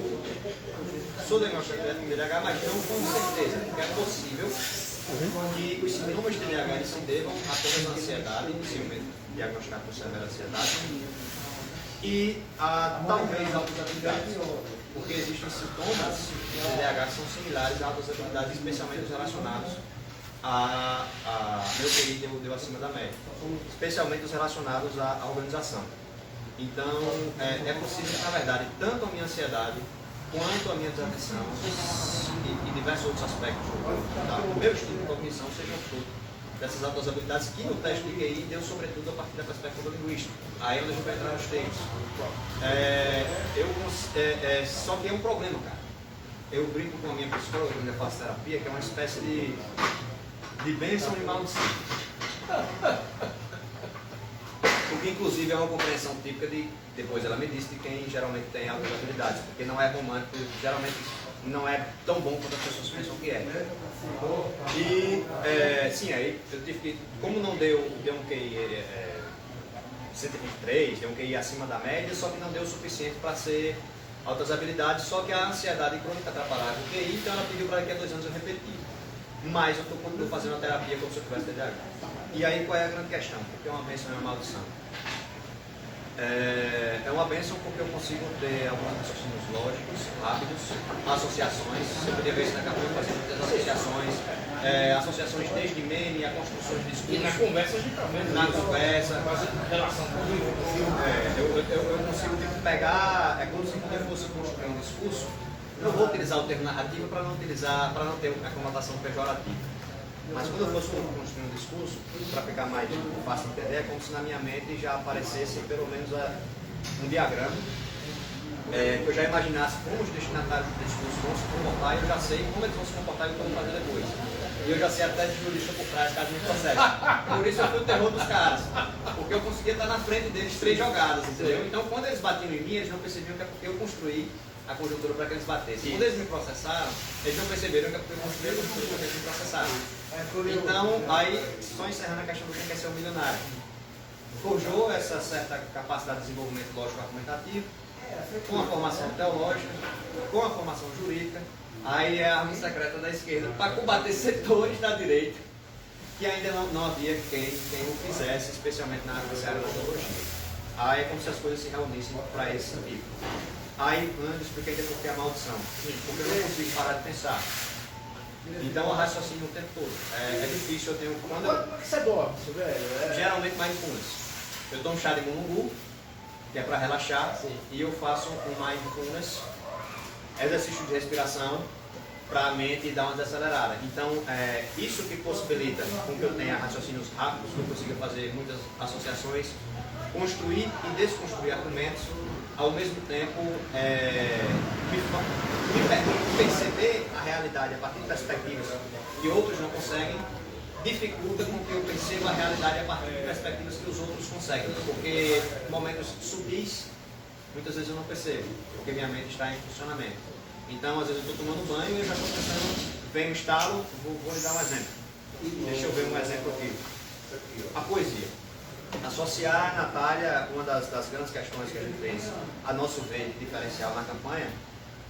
sou diagnosticado com TDAH, mas não com certeza, porque é possível que os sintomas de TDAH se devam apenas à ansiedade, inicialmente diagnosticado com severa ansiedade, e a talvez altas habilidades, porque existem sintomas de TDAH que são similares a altas habilidades, especialmente os relacionados meu QI deu acima da média, especialmente os relacionados à organização. Então, é possível que, na verdade, tanto a minha ansiedade quanto a minha desatenção e diversos outros aspectos do meu estudo de cognição sejam fruto dessas altas habilidades que no teste de QI deu sobretudo a partir da perspectiva linguística. Aí é onde a gente vai entrar nos termos. Só que é um problema, cara. Eu brinco com a minha psicóloga quando eu faço terapia, que é uma espécie de bênção e maldição. O que inclusive é uma compreensão típica depois ela me disse, de quem geralmente tem altas habilidades, porque não é romântico, geralmente não é tão bom quanto as pessoas pensam que é. E sim, aí eu tive que, como não deu um QI 123, deu um QI acima da média, só que não deu o suficiente para ser altas habilidades, só que a ansiedade crônica atrapalhava o QI, então ela pediu para daqui a 2 anos eu repetir. Mas eu continuo fazendo a terapia como se eu tivesse TDAH. E aí qual é a grande questão? Porque é uma bênção e uma maldição. É uma bênção porque eu consigo ter alguns raciocínios lógicos, rápidos, associações. Você podia ver isso na capítulo, fazer muitas associações, associações desde meme a construções de discurso. E na conversa a gente está vendo. Na conversa. Relação com eu consigo pegar, é como se eu fosse construir um discurso. Eu vou utilizar o termo narrativo para não ter a conotação pejorativa. Mas quando eu fosse construir um discurso, para ficar mais fácil de entender, é como se na minha mente já aparecesse pelo menos um diagrama, que eu já imaginasse como os destinatários do discurso vão se comportar, e eu já sei como eles vão se comportar e o que eu vou fazer depois. E eu já sei até de jurista por trás, caso não processe. Por isso eu fui o terror dos caras, porque eu conseguia estar na frente deles 3 jogadas, entendeu? Então quando eles batiam em mim, eles não percebiam que é porque eu construí a conjuntura para que eles batessem. Quando eles me processaram, eles não perceberam que eu construí a conjuntura que eles me processaram. Então, aí, só encerrando a questão do quem quer ser um milionário. Forjou essa certa capacidade de desenvolvimento lógico-argumentativo, com a formação teológica, com a formação jurídica, aí é a arma secreta da esquerda, para combater setores da direita, que ainda não havia quem o fizesse, especialmente na área da teologia. Aí é como se as coisas se reunissem para esse sentido. Aí, eu expliquei depois que é a maldição, porque eu não consigo parar de pensar. Então, eu raciocínio o tempo todo. É difícil, eu tenho... Quando que você dorme, velho? Geralmente mindfulness. Eu tomo chá de mulungu, que é para relaxar, e eu faço um mindfulness, exercício de respiração, para a mente dar uma desacelerada. Então, isso que possibilita com que eu tenha raciocínios rápidos, que eu consiga fazer muitas associações, construir e desconstruir argumentos, ao mesmo tempo me perceber a realidade a partir de perspectivas que outros não conseguem, dificulta com que eu perceba a realidade a partir de perspectivas que os outros conseguem, porque momentos subis, muitas vezes eu não percebo, porque minha mente está em funcionamento. Então, às vezes eu estou tomando banho e eu já estou pensando, vem um estalo, vou lhe dar um exemplo. Deixa eu ver um exemplo aqui. A poesia. Associar, Natália, uma das grandes questões que a gente fez, a nosso ver diferencial na campanha,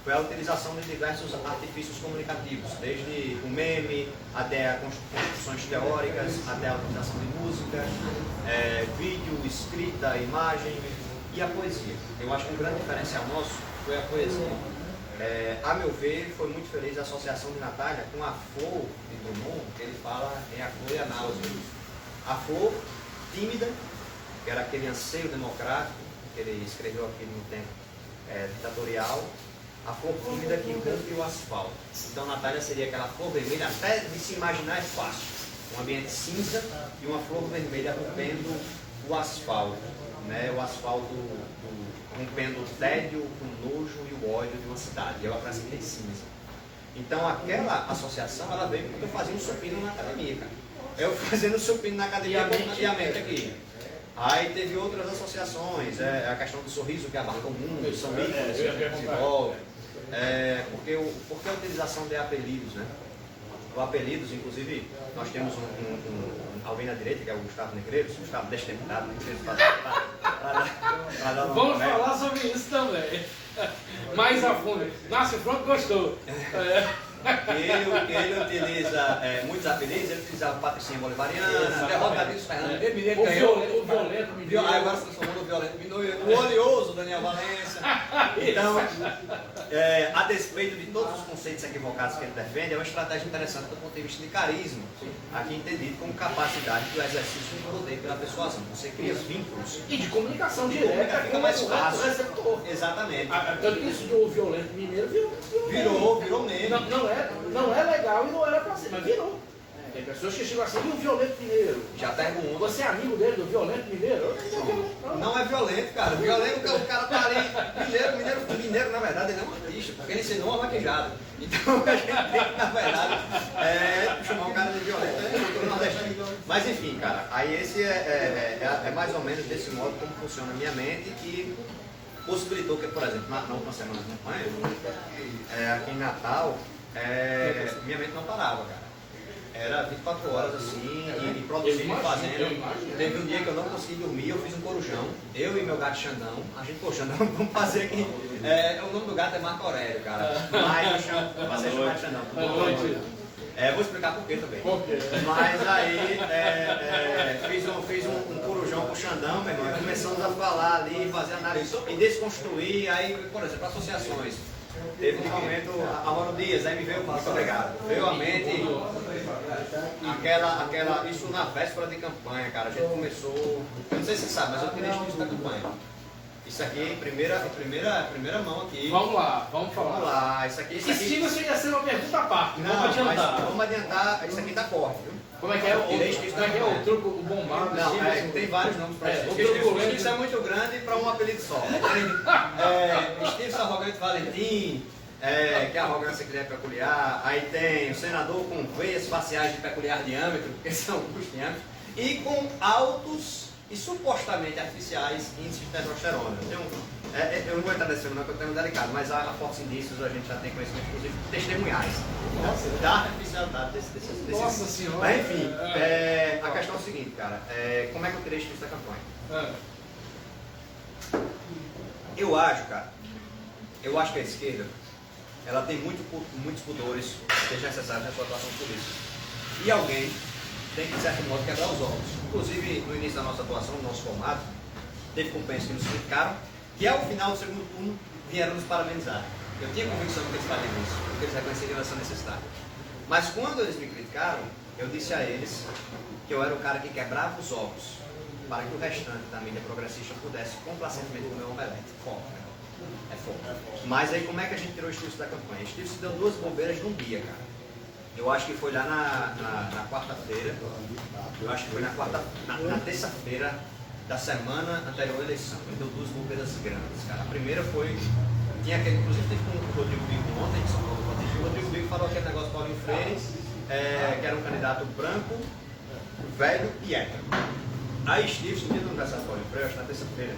foi a utilização de diversos artifícios comunicativos, desde o meme, até a construções teóricas, até a utilização de música, vídeo, escrita, imagem e a poesia. Eu acho que um grande diferencial nosso foi a poesia. A meu ver, foi muito feliz a associação de Natália com a flor de Drummond, que ele fala em A Flor e a Náusea. A flor tímida, que era aquele anseio democrático, que ele escreveu aqui no tempo ditatorial, a flor tímida que rompe o asfalto. Então, Natália seria aquela flor vermelha, até de se imaginar é fácil. Um ambiente cinza e uma flor vermelha rompendo o asfalto. Né? O asfalto rompendo o tédio, o nojo e o ódio de uma cidade. E ela classifiquei cinza. Então, aquela associação, ela veio porque eu fazia um supino na academia, cara. Eu fazendo supino na academia e a mente aqui. Aí teve outras associações, a questão do sorriso que abarca o mundo, são ícones que se envolvem. Porque a utilização de apelidos, né? O apelidos, inclusive, nós temos alguém na direita, que é o Gustavo Negreiros, Gustavo Destemperado, Vamos falar sobre isso também. Mais a fundo. Márcio Franco gostou. Ele utiliza muitos apelidos, ele utilizava Patricinha Bolivariana, derrota Davis Fernandes, ele ganhou. O violento mineiro. Agora se transformou no violento mineiro, o oleoso Daniel Valença. Então, a despeito de todos os conceitos equivocados que ele defende, é uma estratégia interessante do ponto de vista de carisma, aqui entendido como capacidade do exercício de poder pela persuasão. Você cria vínculos. E de comunicação direta, fica mais fácil. Receptor. Exatamente. Tanto que isso do violento mineiro Virou meme. Não é legal e não era pra ser, mas virou. Tem pessoas que chegam assim, e o violento mineiro? Já perguntam. Você é amigo dele, do violento mineiro? Não é violento, cara. Violento, o cara tá ali. Mineiro, na verdade, ele é um artista, porque ele ensinou uma maquejada. Então a gente tem que, na verdade, chamar um cara de violento. Mas enfim, cara, aí esse é mais ou menos desse modo como funciona a minha mente e possibilitou que, por exemplo, na última semana de campanha, aqui em Natal, minha mente não parava, cara. Era 24 horas assim, e produzindo e fazendo. Teve um dia que eu não consegui dormir, eu fiz um corujão, eu e meu gato Xandão. A gente, pô, Xandão, vamos fazer aqui. O nome do gato é Marco Aurélio, cara. Mas eu passei a chamar de Xandão. Vou explicar por quê também. Mas aí fiz um corujão com o Xandão, meu irmão. Começamos a falar ali, fazer análise e desconstruir. Aí, por exemplo, associações. Teve um momento, Amaro Dias, aí me veio, muito obrigado. Veio à mente isso na véspera de campanha, cara. A gente começou, eu não sei se você sabe, mas eu tirei isso da campanha. Isso aqui, primeira mão aqui. Vamos lá, vamos falar. Vamos lá, isso aqui. Estima-se ia ser uma pergunta à parte. Não, vamos adiantar, isso aqui tá forte, viu? Como é que é o truco, o bombado? Não, tem vários nomes para isso. Isso é muito grande para um apelido só. Steve Arrogante Valentim, que a arrogância que é peculiar. Aí tem o senador com veias faciais de peculiar diâmetro, porque são alguns diâmetros. E com altos e supostamente artificiais índices de testosterona. Eu não vou entrar nesse filme não, porque eu tenho delicado, mas há fortes indícios, a gente já tem conhecimento, inclusive, testemunhais da artificialidade desses. Nossa senhora! Mas enfim, a questão é o seguinte, cara, como é que eu tirei isso da campanha? Eu acho que a esquerda, ela tem muitos pudores que sejam necessários na sua atuação política. E alguém tem que, de certo modo, quebrar os ovos. Inclusive, no início da nossa atuação, no nosso formato, teve companheiros que nos criticaram, que ao final do segundo turno vieram nos parabenizar. Eu tinha convicção que eles fariam isso, porque eles reconheceriam essa necessidade. Mas quando eles me criticaram, eu disse a eles que eu era o cara que quebrava os ovos para que o restante da mídia progressista pudesse complacentemente comer um omelete. Foco, né? É foco. Mas aí como é que a gente tirou o Stilson da campanha? O Stilson deu 2 bobeiras num dia, cara. Eu acho que foi lá na quarta-feira, eu acho que foi na terça-feira da semana anterior à eleição. Ele deu 2 bobeiras grandes, cara. A primeira foi, tinha aquele, inclusive teve com o Rodrigo Bico ontem, em São Paulo, o Rodrigo Bico falou aquele negócio do Paulinho Freire, que era um candidato branco, velho e hétero. Aí Steve, no dia do aniversário do Paulinho Freire, acho que na terça-feira,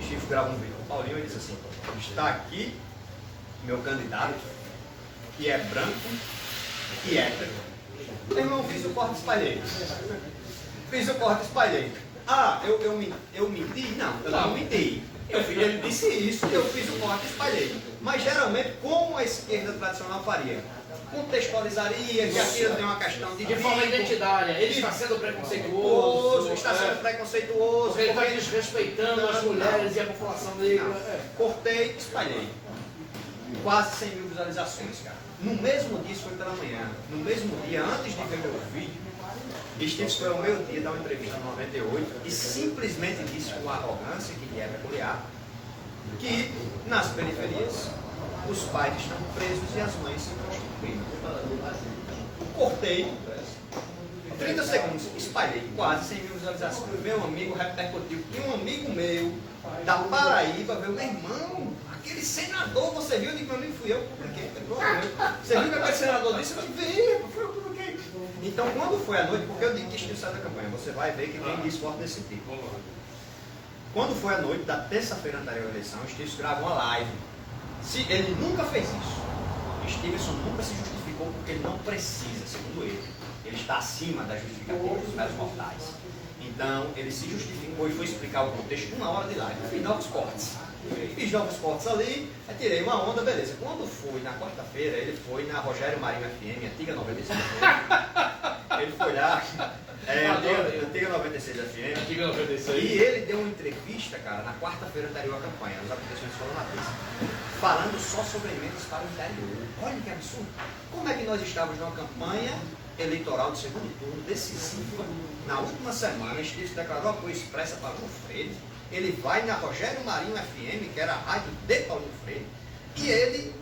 Steve gravou um vídeo com o Paulinho e disse assim: está aqui meu candidato, que é branco e hétero. Meu irmão, fiz o corte e espalhei. Ah, eu menti? Não, eu não menti. Ele disse isso, eu fiz o corte e espalhei. Mas geralmente, como a esquerda tradicional faria? Contextualizaria que aquilo tem uma questão de forma identitária. Ele está sendo preconceituoso. Está sendo preconceituoso. Porque ele está desrespeitando as mulheres e a população negra. Cortei, espalhei. Quase 100 mil visualizações, cara. No mesmo dia, isso foi pela manhã. No mesmo dia, antes de ver meu vídeo, Steve foi ao meio-dia dar uma entrevista no 98 e simplesmente disse com arrogância, que lhe é peculiar, que nas periferias os pais estão presos e as mães se prostituindo. Cortei, 30 segundos, espalhei, quase 100 mil visualizações. Meu amigo repercutiu. E um amigo meu da Paraíba veio: meu irmão, aquele senador, você viu? Eu digo: meu amigo, fui eu que publiquei. Você viu que aquele senador disse? Eu vi, foi eu que publiquei. Então, quando foi à noite, porque eu digo que Steve saiu da campanha, você vai ver que tem discurso desse tipo. Quando foi à noite da terça-feira anterior à eleição, Steve gravou uma live. Se ele nunca fez isso, Stevenson nunca se justificou porque ele não precisa, segundo ele. Ele está acima da justificativa dos meros mortais. Então, ele se justificou e foi explicar o contexto 1 hora de live. Fiz novos cortes. Fiz novos cortes ali, tirei uma onda, beleza. Quando foi na quarta-feira, ele foi na Rogério Marinho FM, antiga 96 FM. Ele foi lá, antiga 96 FM. Antiga 96. E ele deu uma entrevista, cara, na quarta-feira anterior à campanha. Os acontecimentos foram na terça, falando só sobre emendas para o interior. Olha que absurdo. Como é que nós estávamos numa campanha eleitoral de segundo turno decisiva? Na última semana, Steve declarou apoio expressa para Paulinho Freire. Ele vai na Rogério Marinho FM, que era a rádio de Paulinho Freire, e ele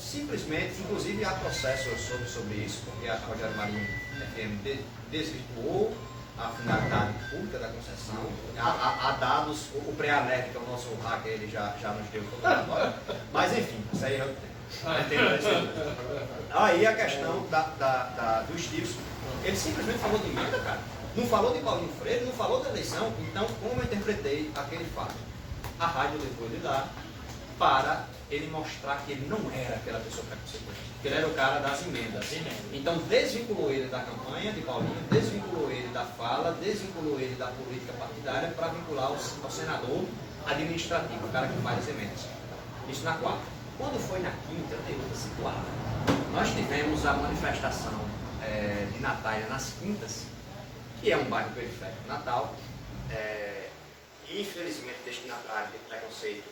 simplesmente, inclusive há processo sobre isso, porque a Rogério Marinho FM desvirtuou a finalidade pública da concessão. Há dados, o pré-alerta, que é o nosso hacker, ele já nos deu todo o relatório. Mas enfim, isso aí é outro tempo. Aí a questão do Steve, ele simplesmente falou de emenda, cara. Não falou de Paulinho Freire, não falou da eleição. Então, como eu interpretei aquele fato? A rádio levou ele lá para ele mostrar que ele não era aquela pessoa preconceituosa, que ele era o cara das emendas. Então, desvinculou ele da campanha de Paulinho, desvinculou ele da fala, desvinculou ele da política partidária para vincular ao senador administrativo, o cara que faz as emendas. Isso na quarta. Quando foi na quinta, eu dei outra situada. Nós tivemos a manifestação de Natália nas quintas, que é um bairro periférico de Natal, infelizmente destinatário de preconceito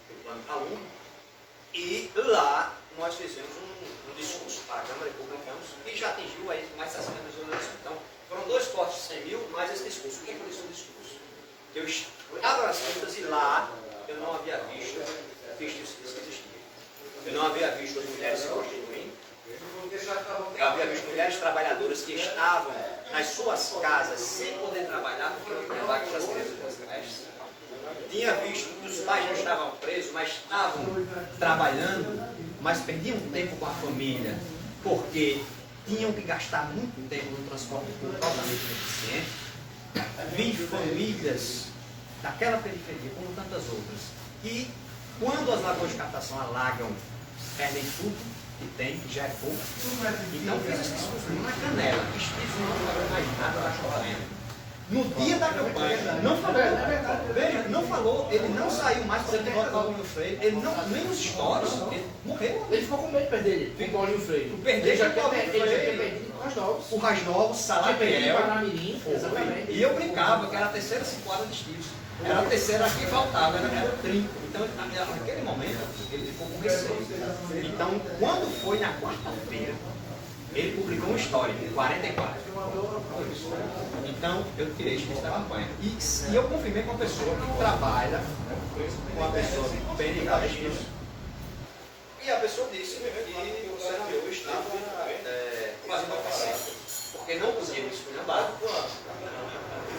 do plano aluno, e lá nós fizemos um discurso para a Câmara e publicamos, e já atingiu aí mais de 60 pessoas na eleição. Então, foram 2 cortes de 100 mil, mais esse discurso. O que foi esse discurso? Eu estava nas quintas e lá eu não havia visto que existia. Eu não havia visto as mulheres se prostituindo. Eu havia visto mulheres trabalhadoras que estavam nas suas casas sem poder trabalhar porque não tinha vaga para as crianças das creches. Tinha visto que os pais não estavam presos, mas estavam trabalhando, mas perdiam tempo com a família porque tinham que gastar muito tempo no transporte público altamente ineficiente. vi famílias daquela periferia, como tantas outras. E quando as lagoas de captação alagam, perdem tudo que tem, que já é pouco. Então fez esse discurso na canela. Espírito não falou mais nada da Choralena. No dia da campanha, não falou. Veja, não falou, ele não saiu mais para ter voto Paulinho Freire, ele não, nem nos stories, ele morreu. Ele ficou com medo de perder ele, com o Paulinho Freire. Perder já com o Paulinho tinha Freire. perdido com as novas. O Rasnovo, Salatiel. Exatamente. E eu brincava que era a terceira cipuada de estilos. Era a terceira aqui faltava, era 30. Então, naquele momento, ele ficou com receio. Então, quando foi na quarta-feira, ele publicou uma história, 44. Então, eu tirei isso da campanha. E eu confirmei com uma pessoa que trabalha com uma pessoa bem ligada a isso. E a pessoa disse que o Santiago estava fazendo oficina. Porque não podia me esculhambar.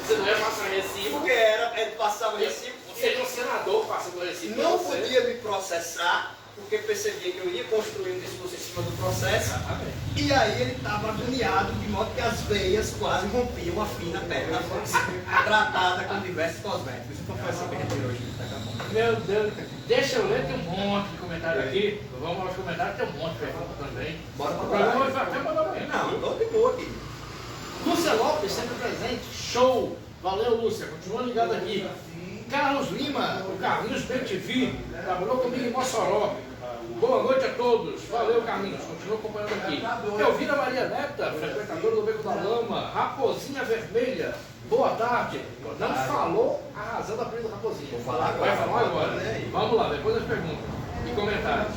Você não ia passar recibo? Porque ele passava recibo. Você é um senador passando recibo. Não podia me processar, porque percebia que eu ia construir um discurso em cima do processo. E aí ele estava agoniado, de modo que as veias quase rompiam a fina pele da face, tratada com diversos cosméticos. Então foi assim que a gente tirou hoje da campanha. Meu Deus, deixa eu ler, tem um monte de comentário aqui. Vamos aos comentários, tem um monte de perguntas também. Bora pra O programa vai até mandar bem. Não, tô de boa aqui. Lúcia Lopes, sempre presente. Show! Valeu, Lúcia. Continua ligado aqui. Carlos Lima, o Carlinhos BTV, trabalhou comigo em Mossoró. Boa noite a todos. Valeu, Carlinhos. Continua acompanhando aqui. Elvira Maria Neta, frequentadora do Beco da Lama. Raposinha Vermelha. Boa tarde. Não falou a razão da perda da Raposinha. Vou falar agora. Vai falar agora? Vamos lá, depois das perguntas e comentários.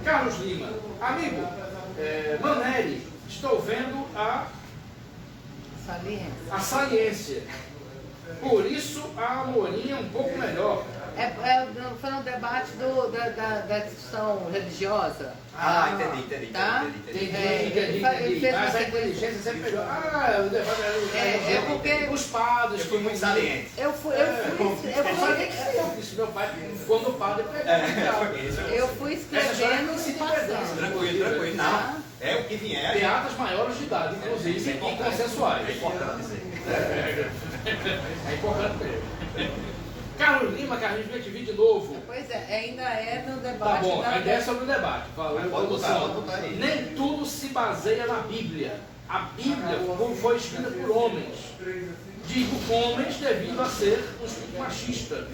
Carlos Lima. Amigo, Maneri, estou vendo a saliência. Por isso a Amorim é um pouco melhor. Foi no debate da discussão religiosa. Entendi. Tá? Entendi. Mas a inteligência sempre melhor. O debate É porque os padres. Eu fui muito saliente. Eu fui Meu pai, quando o padre eu fui escrevendo e passando. Tranquilo. Não. É o que vier. Teatros maiores de idade, inclusive, e consensuais. É importante dizer. É importante mesmo. Carlos Lima, Carlinhos BTV de novo. Pois é, ainda é no Tá debate. bom, a ideia é sobre o debate. Valeu, Pode produção. botar aí. Nem tudo se baseia na Bíblia. A Bíblia foi escrita por homens. Digo homens devido a ser um espírito machista.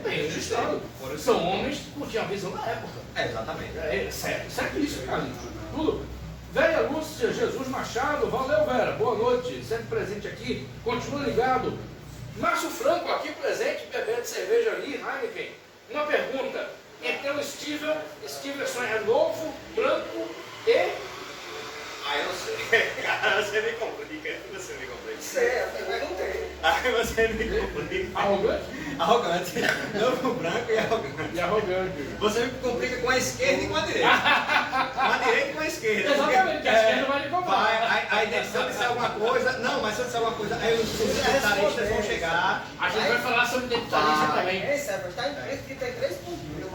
Bem registrado. São homens que tinham a visão da época. Exatamente. Certo isso, Carlinhos. Tudo. Véia Lúcia Jesus Machado, valeu Vera, boa noite, sempre presente aqui, continua ligado. Márcio Franco aqui presente, bebendo cerveja ali, Heineken. Uma pergunta, entre o Stevenson é novo, branco e... Eu não sei. Cara, você me complica. Eu perguntei. Você me complica. Arrogante. Novo, branco e arrogante. E arrogante. Você me complica com a esquerda e com a direita. Com a direita e com a esquerda. Exatamente, que a esquerda vai lhe comprar. Aí se eu disser alguma coisa, não, mas se eu disser alguma coisa, aí os comentaristas vão chegar. A gente vai falar sobre identitarista também. Está escrito em 3 pontinhos.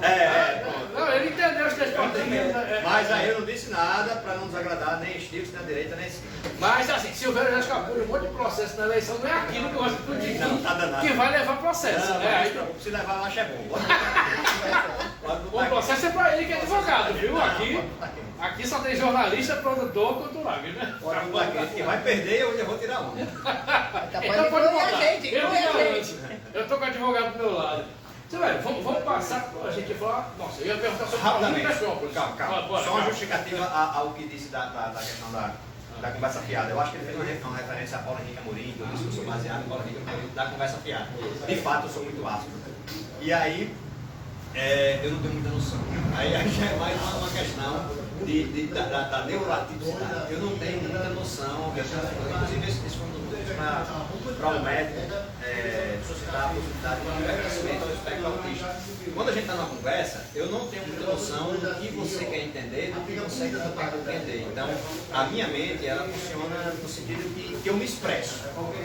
Não, ele entendeu os 3 pontinhos. Mas aí eu não disse nada para não desagradar nem estilos, nem a direita, nem a esquerda. Mas assim, Silveira já escapou de um monte de processo na eleição, não é aquilo que eu gosto de dizer. Não, tá danado. Que vai levar processo. Se levar lá, é bom. O processo é pra ele que é advogado, viu? Aqui só tem jornalista, produtor, controlável, né? Que vai perder, eu vou tirar um. Então pode botar. Eu tô com o advogado do meu lado. Então, velho, vamos passar a gente falar. Nossa, eu ia perguntar sobre rapidamente. Petrópolis. Calma. Só uma justificativa ao que disse da questão da conversa fiada. Eu acho que ele fez uma referência a Paulo Henrique Amorim, que eu disse que eu sou baseado em Paulo Henrique Amorim, da conversa fiada. De fato, eu sou muito ácido. E aí, eu não tenho muita noção. Aí já é mais uma questão da neuraticidade. Eu não tenho muita noção. Inclusive, esse foi um dos motivos para o médico suscitar a possibilidade de envelhecimento ao espectro exemplo, autista. Quando a gente está numa conversa, eu não tenho muita noção do que você quer entender, do que você ainda não quer compreender. Então, a minha mente, ela funciona no sentido que eu me expresso.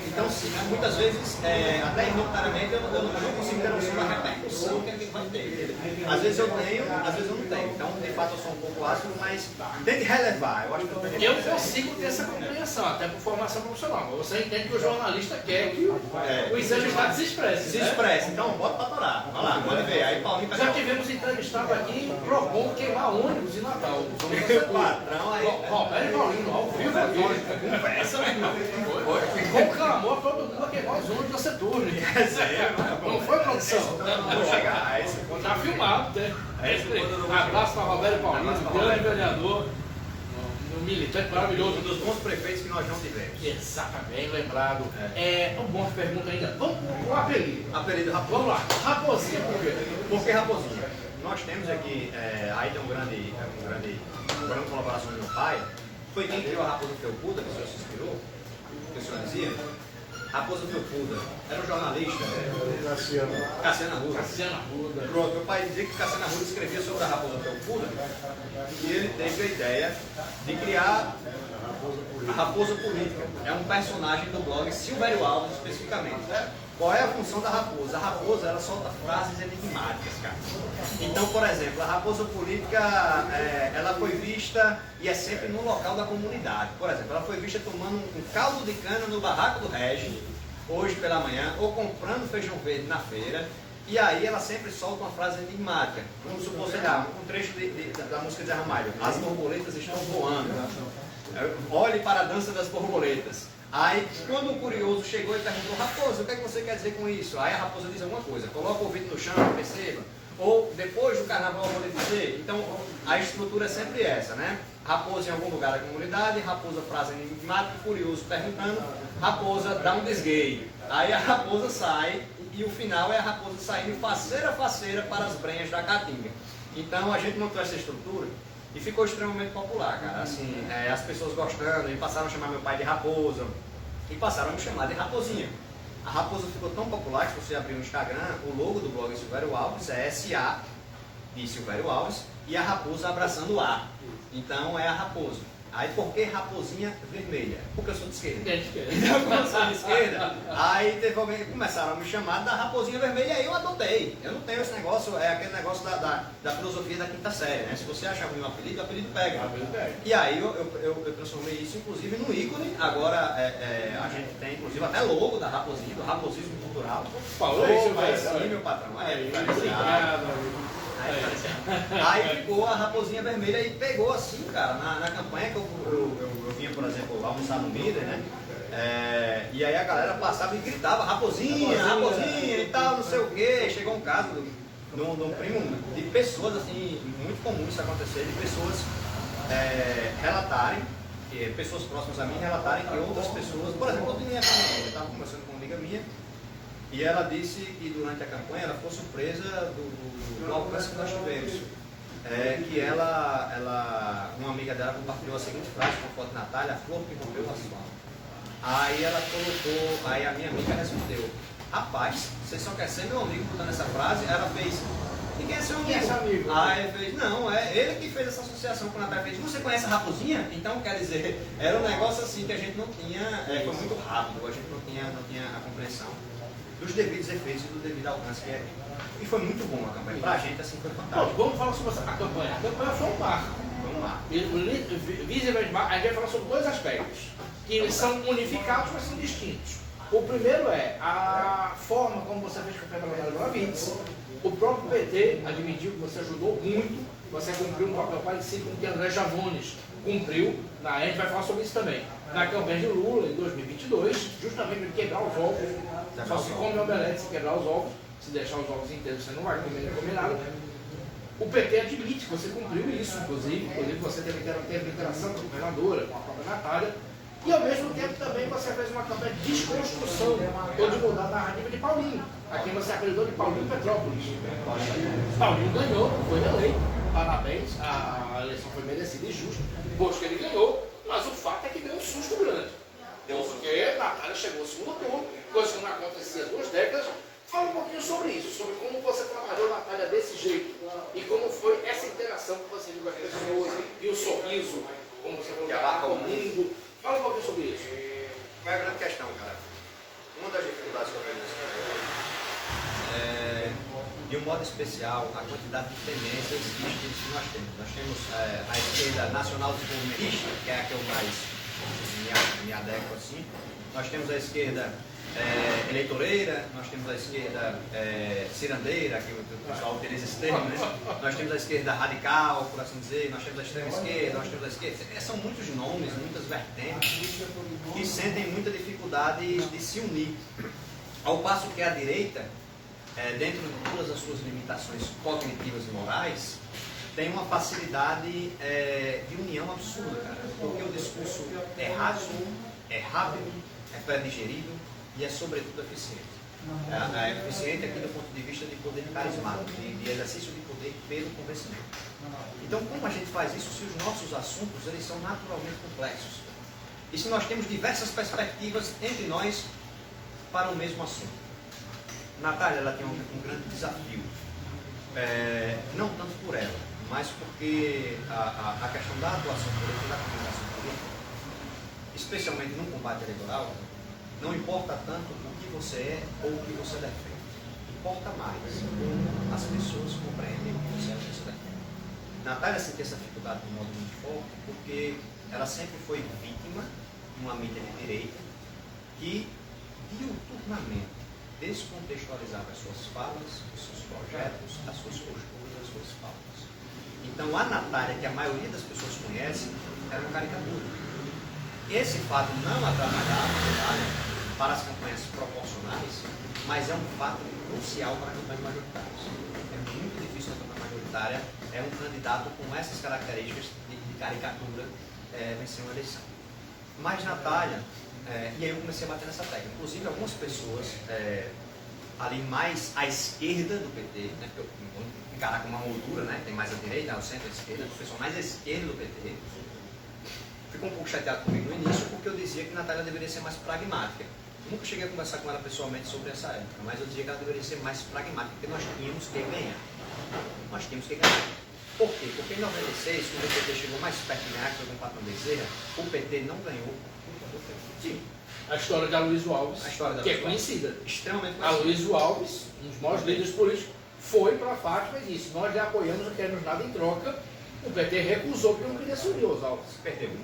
Então, muitas vezes, até involuntariamente, eu não consigo ter noção da repercussão que aquilo vai ter. Às vezes eu tenho, às vezes eu não tenho. Então, de fato, eu sou um pouco ácido, mas tente relevar. Eu acho que eu consigo ter essa compreensão, até por formação profissional. Mas você entende que o jornalista quer que o entrevistado se expresse. Se expresse. Então, bota pra torar. Vai lá, pode ver. Aí, Paulinho vai Já tivemos entrevistado aqui propondo queimar ônibus em Natal. Patrão aí. Roberto e Paulinho, ao vivo aqui. Conversa, meu irmão. Com clamor todo mundo a queimar os ônibus da Saturno. Não foi produção. Vou chegar a esse. Tá filmado, né? Abraço para Roberto e Paulinho, grande vereador. Um militante maravilhoso. Um dos bons prefeitos que nós não tivemos. Exatamente, lembrado. Uma boa pergunta ainda. Vamos com o apelido. Apelido Raposinha. Vamos lá. Raposinha, por quê? Por que Raposinha? Nós temos aqui, aí tem uma grande colaboração do meu pai. Foi quem criou a Raposa Felpuda, que o senhor se inspirou, que o senhor dizia. Raposa Felpuda era um jornalista, Cassiano Arruda. Pronto, meu pai dizia que Cassiano Arruda escrevia sobre a Raposa Felpuda e ele teve a ideia de criar a Raposa Política. É um personagem do blog Silvério Alves, especificamente. Qual é a função da raposa? A raposa, ela solta frases enigmáticas, cara. Então, por exemplo, a raposa política, ela foi vista, e é sempre no local da comunidade. Por exemplo, ela foi vista tomando um caldo de cana no barraco do Regis, hoje pela manhã, ou comprando feijão verde na feira, e aí ela sempre solta uma frase enigmática. Vamos supor, sei lá, um trecho da música de Zé Ramalho. As borboletas estão voando. Olhe para a dança das borboletas. Aí, quando o curioso chegou e perguntou, Raposa, o que é que você quer dizer com isso? Aí a raposa diz alguma coisa, coloca o ouvido no chão, perceba. Ou depois do carnaval eu vou lhe dizer. Então, a estrutura é sempre essa, né? Raposa em algum lugar da comunidade, raposa frase enigmática, curioso perguntando, raposa dá um desgueio. Aí a raposa sai e o final é a raposa saindo faceira a faceira para as brenhas da caatinga. Então, a gente montou essa estrutura e ficou extremamente popular, cara. Assim, as pessoas gostando, e passaram a chamar meu pai de Raposa, e passaram a me chamar de Raposinha. A Raposa ficou tão popular que se você abrir o Instagram, o logo do blog Silvério Alves é SA, de Silvério Alves, e a raposa abraçando o A. Então é a raposa. Aí por que Raposinha Vermelha? Porque eu sou de esquerda. Então, como eu sou de esquerda, aí teve alguém que começaram a me chamar da Raposinha Vermelha, e aí eu adotei. Eu não tenho esse negócio, aquele negócio da filosofia da quinta série, né? Se você achar ruim o apelido pega. E aí eu transformei isso, inclusive, num ícone. Agora a gente tem, inclusive, até logo da Raposinha, do raposismo cultural. Falou isso, vai sim, meu patrão. Aí ficou a Raposinha Vermelha e pegou assim, cara, na campanha que eu vinha, por exemplo, almoçar no líder, né? E aí a galera passava e gritava, Raposinha, Raposinha e tal, não sei o quê. Chegou um caso de um primo, de pessoas, assim, muito comum isso acontecer, de pessoas relatarem, pessoas próximas a mim relatarem que outras pessoas, por exemplo, eu estava conversando com uma amiga minha, e ela disse que durante a campanha ela ficou surpresa do alcance que nós tivemos. Que uma amiga dela compartilhou a seguinte frase com a foto de Natália, a flor que rompeu o asfalto. Aí ela colocou, aí a minha amiga respondeu, rapaz, você só quer ser meu amigo botando essa frase? Aí ela fez, e quem é seu amigo? Aí ele fez, não, é ele que fez essa associação com a Natália. Fez, você conhece a Raposinha? Então, quer dizer, era um negócio assim que a gente não tinha, foi muito rápido, a gente não tinha a compreensão dos devidos efeitos e do devido alcance que é. E foi muito bom a campanha. Pra gente, assim, foi fantástico. Bom, vamos falar sobre a campanha. A campanha foi um marco. Vamos lá. Visivelmente, a gente vai falar sobre dois aspectos, que eles são unificados, mas são distintos. O primeiro é a forma como você fez campanha pela Natália Bonavides. O próprio PT admitiu que você ajudou muito, você cumpriu um papel parecido com o que André Javones cumpriu. A gente vai falar sobre isso também. Na campanha de Lula, em 2022, justamente para quebrar os ovos. Só se come omelete se quebrar os ovos. Se deixar os ovos inteiros, você não vai comer nada. O PT admite que você cumpriu isso, inclusive você teve interação com a governadora, com a própria Natália. E ao mesmo tempo também você fez uma campanha de desconstrução ou de mudar a narrativa de Paulinho, a quem você apelidou de Paulinho Petrópolis. Paulinho ganhou, foi eleito. Parabéns, a eleição foi merecida e justa, pois que ele ganhou, mas o fato é que deu um susto grande. Porque a Natália chegou ao segundo turno, coisa que não acontecia há 2 décadas, Fala um pouquinho sobre isso, sobre como você trabalhou, Natália, desse jeito e como foi essa interação que você viu com as pessoas e o sorriso, como você falou, abarca o mundo. Fala um pouquinho sobre isso. Qual é a grande questão, cara? Uma das dificuldades que eu vejo nesse projeto é, de um modo especial, a quantidade de tendências e estilos que nós temos. Nós temos a esquerda nacional desenvolvimentista, que é a que eu mais me adequo assim. Nós temos a esquerda eleitoreira, nós temos a esquerda cirandeira, que o pessoal utiliza esse termo, né? Nós temos a esquerda radical, por assim dizer, nós temos a extrema esquerda, nós temos a esquerda. São muitos nomes, muitas vertentes que sentem muita dificuldade de se unir. Ao passo que a direita, dentro de todas as suas limitações cognitivas e morais, tem uma facilidade de união absurda, cara. Porque o discurso é raso, é rápido, é pré-digerido e é sobretudo eficiente. É eficiente aqui do ponto de vista de poder carismático, de exercício de poder pelo convencimento. Então, como a gente faz isso se os nossos assuntos eles são naturalmente complexos? E se nós temos diversas perspectivas entre nós para o mesmo assunto? Natália, ela tem um grande desafio, não tanto por ela, mas porque a questão da atuação política, da comunicação política, especialmente num combate eleitoral, não importa tanto o que você é ou o que você defende. Importa mais como as pessoas compreendem o que você é ou o que você defende. Natália sentiu essa dificuldade de um modo muito forte porque ela sempre foi vítima de uma mídia de direita que diuturnamente descontextualizava as suas falas, os seus projetos, as suas posturas, as suas pautas. Então a Natália, que a maioria das pessoas conhece, era uma caricatura. Esse fato não atrapalhava a Natália para as campanhas proporcionais, mas é um fato crucial para campanhas majoritárias. É muito difícil na campanha majoritária um candidato com essas características de caricatura vencer uma eleição. Mas Natália, e aí eu comecei a bater nessa tecla. Inclusive algumas pessoas ali mais à esquerda do PT, né, que eu vou encarar como uma moldura, né, tem mais à direita, ao centro, à esquerda, as pessoas mais à esquerda do PT, ficou um pouco chateado comigo no início porque eu dizia que Natália deveria ser mais pragmática. Eu nunca cheguei a conversar com ela pessoalmente sobre essa época, mas eu dizia que ela deveria ser mais pragmática, porque nós tínhamos que ganhar. Nós tínhamos que ganhar. Por quê? Porque em 96, quando o PT chegou mais perto de ganhar, que foi com o Patrão Bezerra, o PT não ganhou. Sim. A história de Aloysio Alves, que é conhecida. Extremamente conhecida. Aloysio Alves, um dos maiores líderes políticos, foi para a Fátima e disse: nós lhe apoiamos, não queremos nada em troca. O PT recusou porque não queria subir os Alves. Perdeu.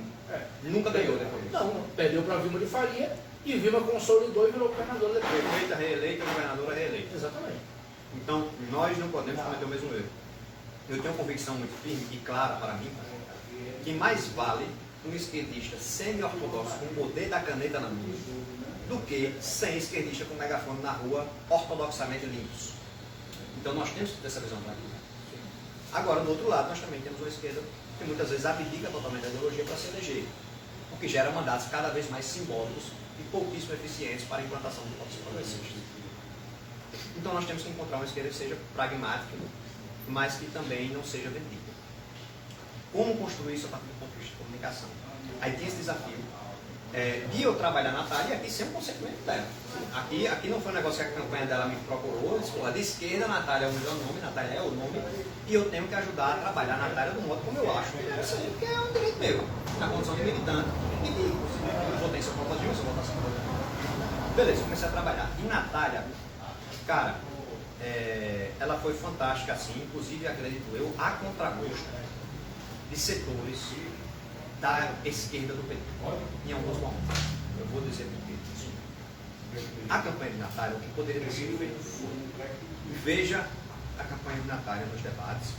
Nunca ganhou depois. Não, perdeu para Vilma de Faria e Vilma consolidou e virou governadora depois. Prefeita reeleita, governadora reeleita. Exatamente. Então, nós não podemos cometer o mesmo erro. Eu tenho uma convicção muito firme e clara para mim que mais vale um esquerdista semi-ortodoxo com o poder da caneta na mão do que 100 esquerdistas com megafone na rua ortodoxamente limpos. Então nós temos que ter essa visão para mim. Agora, do outro lado, nós também temos uma esquerda que muitas vezes abdica totalmente da ideologia para se eleger, o que gera mandatos cada vez mais simbólicos e pouquíssimo eficientes para a implantação de votos progressistas. Então nós temos que encontrar uma esquerda que seja pragmática, mas que também não seja vendida. Como construir isso a partir do ponto de vista de comunicação? Aí tem esse desafio de eu trabalhar na Natália e aqui ser um consentimento dela. Aqui não foi um negócio que a campanha dela me procurou, disse, de esquerda, Natália é o melhor nome, Natália é o nome, e eu tenho que ajudar a trabalhar a Natália do modo como eu acho que deve ser, porque é um direito meu, na condição de militante, e de potência proposta, se eu votasse por beleza, eu comecei a trabalhar. E Natália, cara, ela foi fantástica assim, inclusive acredito eu, a contragosto de setores da esquerda do PT, em alguns momentos. Eu vou dizer por quê. A campanha de Natália, o que poderia ter sido feito foi, veja a campanha de Natália nos debates,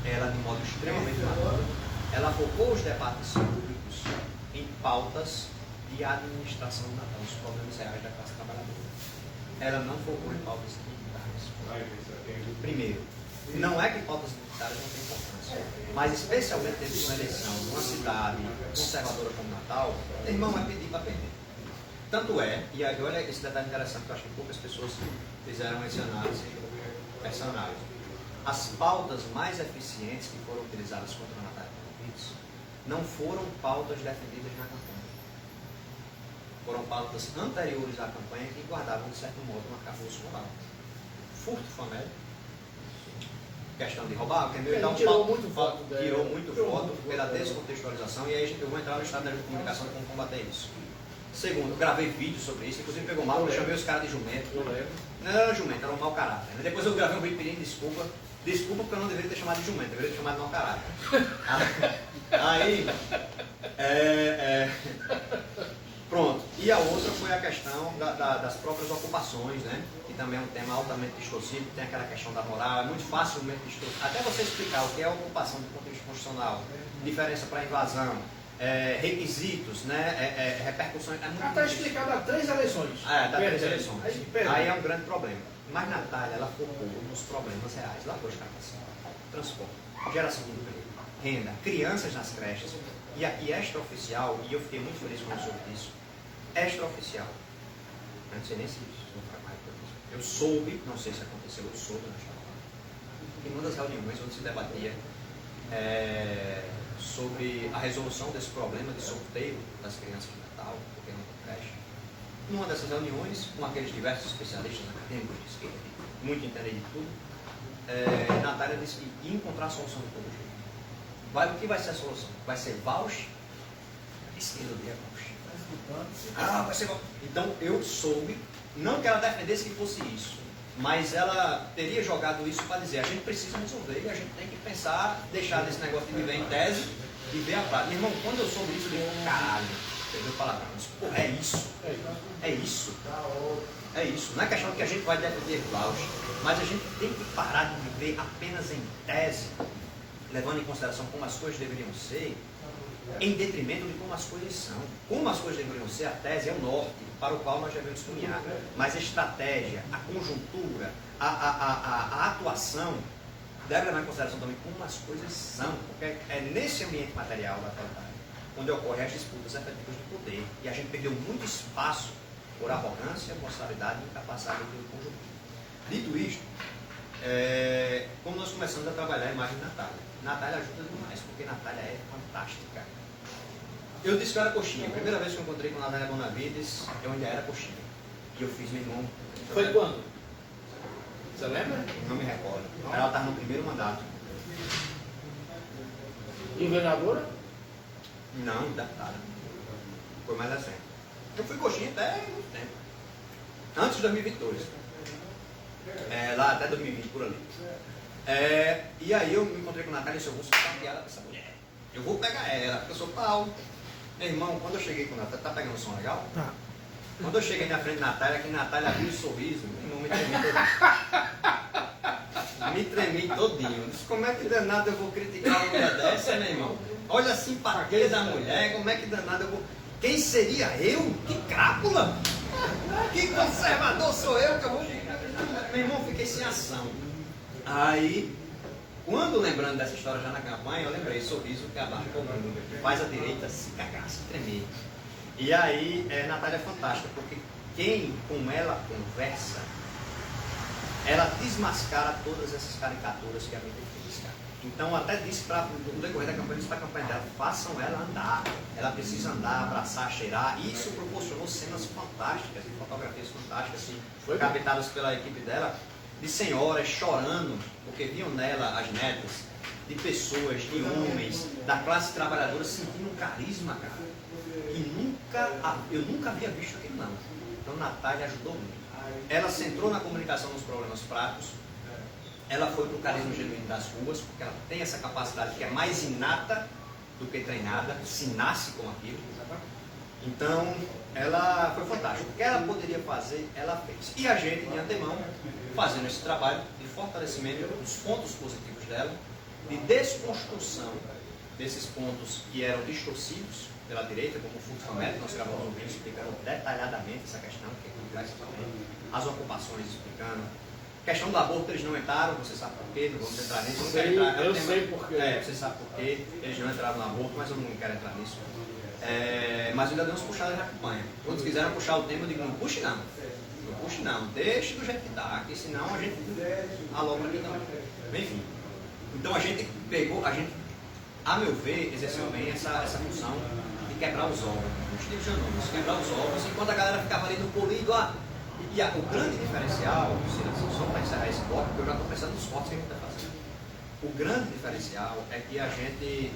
ela de modo extremamente maduro, ela focou os debates públicos em pautas de administração do Natal, os problemas reais da classe trabalhadora. Ela não focou em pautas identitárias. Primeiro, não é que pautas identitárias não têm importância, mas especialmente dentro de uma eleição, numa cidade conservadora como Natal, irmão, é pedir para perder. Tanto é, e aí, olha esse detalhe interessante que eu acho que poucas pessoas fizeram essa análise. As pautas mais eficientes que foram utilizadas contra a Natália não foram pautas defendidas na campanha. Foram pautas anteriores à campanha que guardavam, de certo modo, um arcabouço moral. furto famélico, questão de roubar, que é meu, então, tirou muito voto. tirou muito voto pela descontextualização, e aí eu vou entrar no estado de comunicação de como combater isso. Segundo, eu gravei vídeo sobre isso, inclusive pegou mal, eu chamei os caras de jumento. Eu lembro. Não era jumento, era um mau caráter. Depois eu gravei um vídeo pedindo desculpa. Desculpa porque eu não deveria ter chamado de jumento, eu deveria ter chamado de mau caráter. Aí, pronto. E a outra foi a questão das próprias ocupações, né? Que também é um tema altamente distorcido, tem aquela questão da moral, é muito facilmente distorcido. Até você explicar o que é ocupação do ponto de vista constitucional, diferença para invasão, requisitos, né? Repercussões. Está explicado há 3 eleições. Dá 3 eleições. Aí é um Aí, grande problema. Mas Natália, ela focou nos problemas reais. Lagoa de capacitação, transporte, geração de emprego, renda, crianças nas creches. E aqui extraoficial, e eu fiquei muito feliz quando soube disso, extraoficial. Eu não sei nem se isso não mais por isso. Eu soube, não sei se aconteceu, eu soube, não estava lá. Em uma das reuniões onde se debatia sobre a resolução desse problema de sorteio das crianças de Natal, porque não tem creche. Numa dessas reuniões, com aqueles diversos especialistas acadêmicos de esquerda, muito entendem de tudo, Natália disse que ia encontrar a solução de todo jeito. O que vai ser a solução? Vai ser voucher? A esquerda odeia voucher. Vai ser voucher. Então eu soube, não que ela defendesse que fosse isso, mas ela teria jogado isso para dizer, a gente precisa resolver e a gente tem que pensar, deixar desse negócio de viver em tese e ver a prática. Meu irmão, quando eu soube isso, eu digo, caralho, entendeu? Palavrão, porra, é isso. É isso. É isso. Não é questão que a gente vai defender voucher, mas a gente tem que parar de viver apenas em tese, levando em consideração como as coisas deveriam ser, em detrimento de como as coisas são. Como as coisas deveriam ser, a tese é o norte, para o qual nós devemos caminhar. Mas a estratégia, a conjuntura, a atuação, deve levar em consideração também como as coisas são, porque é nesse ambiente material da atualidade onde ocorrem as disputas efetivas de poder. E a gente perdeu muito espaço por arrogância, boçalidade e incapacidade do conjunto. Dito isto, como nós começamos a trabalhar a imagem de Natália. Natália ajuda demais, porque Natália é fantástica. Eu disse que eu era coxinha. A primeira vez que eu encontrei com a Natália Bonavides, eu ainda era coxinha. E eu fiz meu irmão. foi quando? Você lembra? Não me recordo. Ela estava no primeiro mandato. E governadora? Não, deputada. Foi mais recente. Eu fui coxinha até muito tempo. Antes de 2022. Lá até 2020, por ali. E aí eu me encontrei com a Natália e disse, eu vou soltar piada com essa mulher. Eu vou pegar ela, porque eu sou Paulo. Meu irmão, quando eu cheguei com a Natália, tá pegando o som legal? Tá. Quando eu cheguei na frente da Natália, que Natália abriu um sorriso, meu irmão, me tremi todinho. Me tremi todinho. Eu disse, como é que danado eu vou criticar uma mulher dessa, meu irmão? Olha a simpatia da mulher, como é que danado eu vou... Quem seria eu? Que crápula? Que conservador sou eu que eu vou... Meu irmão, fiquei sem ação. Aí, quando lembrando dessa história já na campanha, eu lembrei, sorriso que abarca o mundo, que faz a direita se cagar, se tremer. E aí, Natália é fantástica, porque quem com ela conversa, ela desmascara todas essas caricaturas que a mídia fez, cara. Então, até disse para no decorrer da campanha, disse para a campanha dela, façam ela andar. Ela precisa andar, abraçar, cheirar. E isso proporcionou cenas fantásticas, fotografias fantásticas, assim, captadas pela equipe dela, de senhoras chorando, porque viam nela as netas, de pessoas, de homens, da classe trabalhadora, sentindo um carisma, cara. E eu nunca havia visto aquilo, não. Então, Natália ajudou muito. Ela centrou na comunicação nos problemas práticos. Ela foi para o carisma genuíno das ruas, porque ela tem essa capacidade que é mais inata do que treinada, se nasce com aquilo. Então, ela foi fantástica. O que ela poderia fazer, ela fez. E a gente, de antemão, fazendo esse trabalho de fortalecimento dos pontos positivos dela, de desconstrução desses pontos que eram distorcidos pela direita, como o furto famélico, nós gravamos um vídeo explicando detalhadamente essa questão, que é complexa também, as ocupações explicando. A questão do aborto, eles não entraram, você sabe por quê, não vamos entrar nisso. Eu sei por quê. Você sabe por quê, eles não entraram no aborto, mas eu não quero entrar nisso. Mas eu ainda dei uns puxadas na campanha. Quando quiseram puxar o tema, eu digo, não puxe não. Não puxe não, deixe do jeito que dá, porque senão a gente alogra aqui não. Enfim. Então a gente pegou, a meu ver, exerceu bem essa função de quebrar os ovos. Os tipos de nomes, quebrar os ovos, enquanto a galera ficava ali no polido, O grande diferencial, só para encerrar esse bloco, porque eu já estou pensando nos cortes que a gente está fazendo. O grande diferencial é que a gente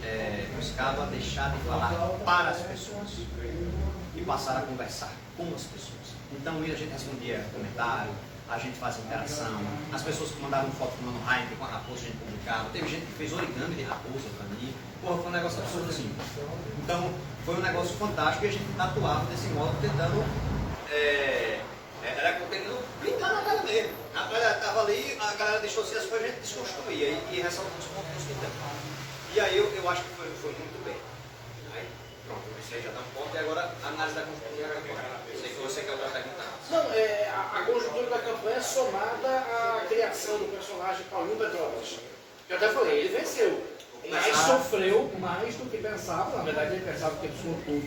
buscava deixar de falar para as pessoas e passar a conversar com as pessoas. Então a gente respondia comentário, a gente fazia interação, as pessoas que mandavam foto tomando Heineken com a raposa, a gente publicava. Teve gente que fez origami de raposa para mim. Porra, foi um negócio absurdo assim. Então foi um negócio fantástico e a gente atuava desse modo, tentando. Era tentando brincar na cara dele. A galera estava ali, a galera deixou assim, as coisas a gente desconstruía e ressaltando os pontos que tem. E aí eu acho que foi muito bem. Aí, pronto, isso aí já está um ponto. E agora a análise da conjuntura da campanha. Sei que você quer outra pergunta. Não, a conjuntura da campanha somada à criação do personagem Paulinho Petrópolis. Eu até falei, ele venceu, mas sofreu mais do que pensava. Na verdade, ele pensava que ele surtou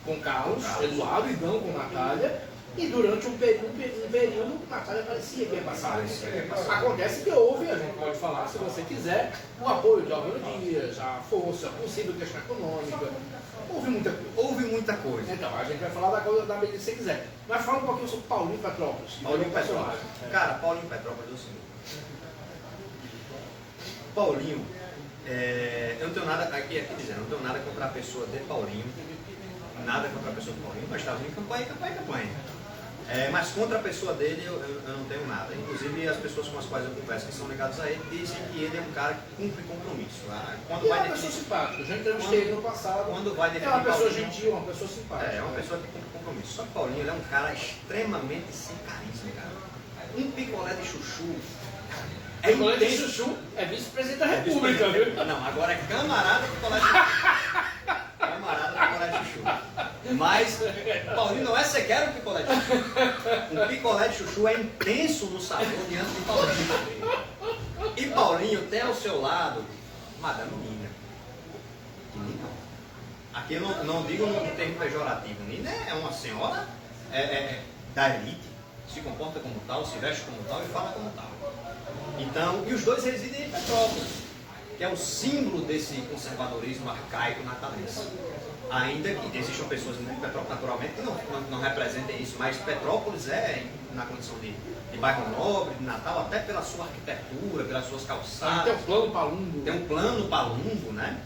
com Carlos, Eduardo e não com Natália. E durante um período, Natália parecia que ia passar. Acontece que houve, a gente pode falar, se você quiser, o apoio de Álvaro Dias, a força, a possível questão econômica. Houve muita coisa. Então, a gente vai falar da coisa da medida que você quiser. Mas fala um pouquinho sobre Paulinho Petrópolis. Paulinho Petrópolis. Cara, Paulinho Petrópolis é o seguinte. Paulinho, eu não tenho nada, aqui dizendo, não tenho nada contra a pessoa de Paulinho. Nada contra a pessoa de Paulinho. Nós estávamos em campanha. Mas contra a pessoa dele eu não tenho nada. Inclusive as pessoas com as quais eu converso que são ligadas a ele dizem que ele é um cara que cumpre compromisso. Quando vai é uma pessoa simpática, eu já entrevistei ele no passado. Quando vai é uma pessoa gentil, uma pessoa simpática. É uma pessoa que cumpre compromisso. Só que Paulinho ele é um cara extremamente sem carisma, cara. Um picolé de chuchu. Picolé de chuchu é vice-presidente da República, viu? Não, agora é camarada picolé de chuchu. Camarada picolé de chuchu. Mas Paulinho não é sequer um picolé de chuchu. Um picolé de chuchu é intenso no sabor diante de Paulinho. E Paulinho tem ao seu lado Madame Nina. Nina. Aqui eu não digo no termo pejorativo. Nina é uma senhora da elite. Se comporta como tal, se veste como tal e fala como tal. Então, e os dois residem em Petrópolis, que é o símbolo desse conservadorismo arcaico natalense. Ainda que existam pessoas em Petrópolis, naturalmente, que não representem isso, mas Petrópolis na condição de bairro nobre, de Natal, até pela sua arquitetura, pelas suas calçadas. Tem um plano palumbo. Tem um plano palumbo, né?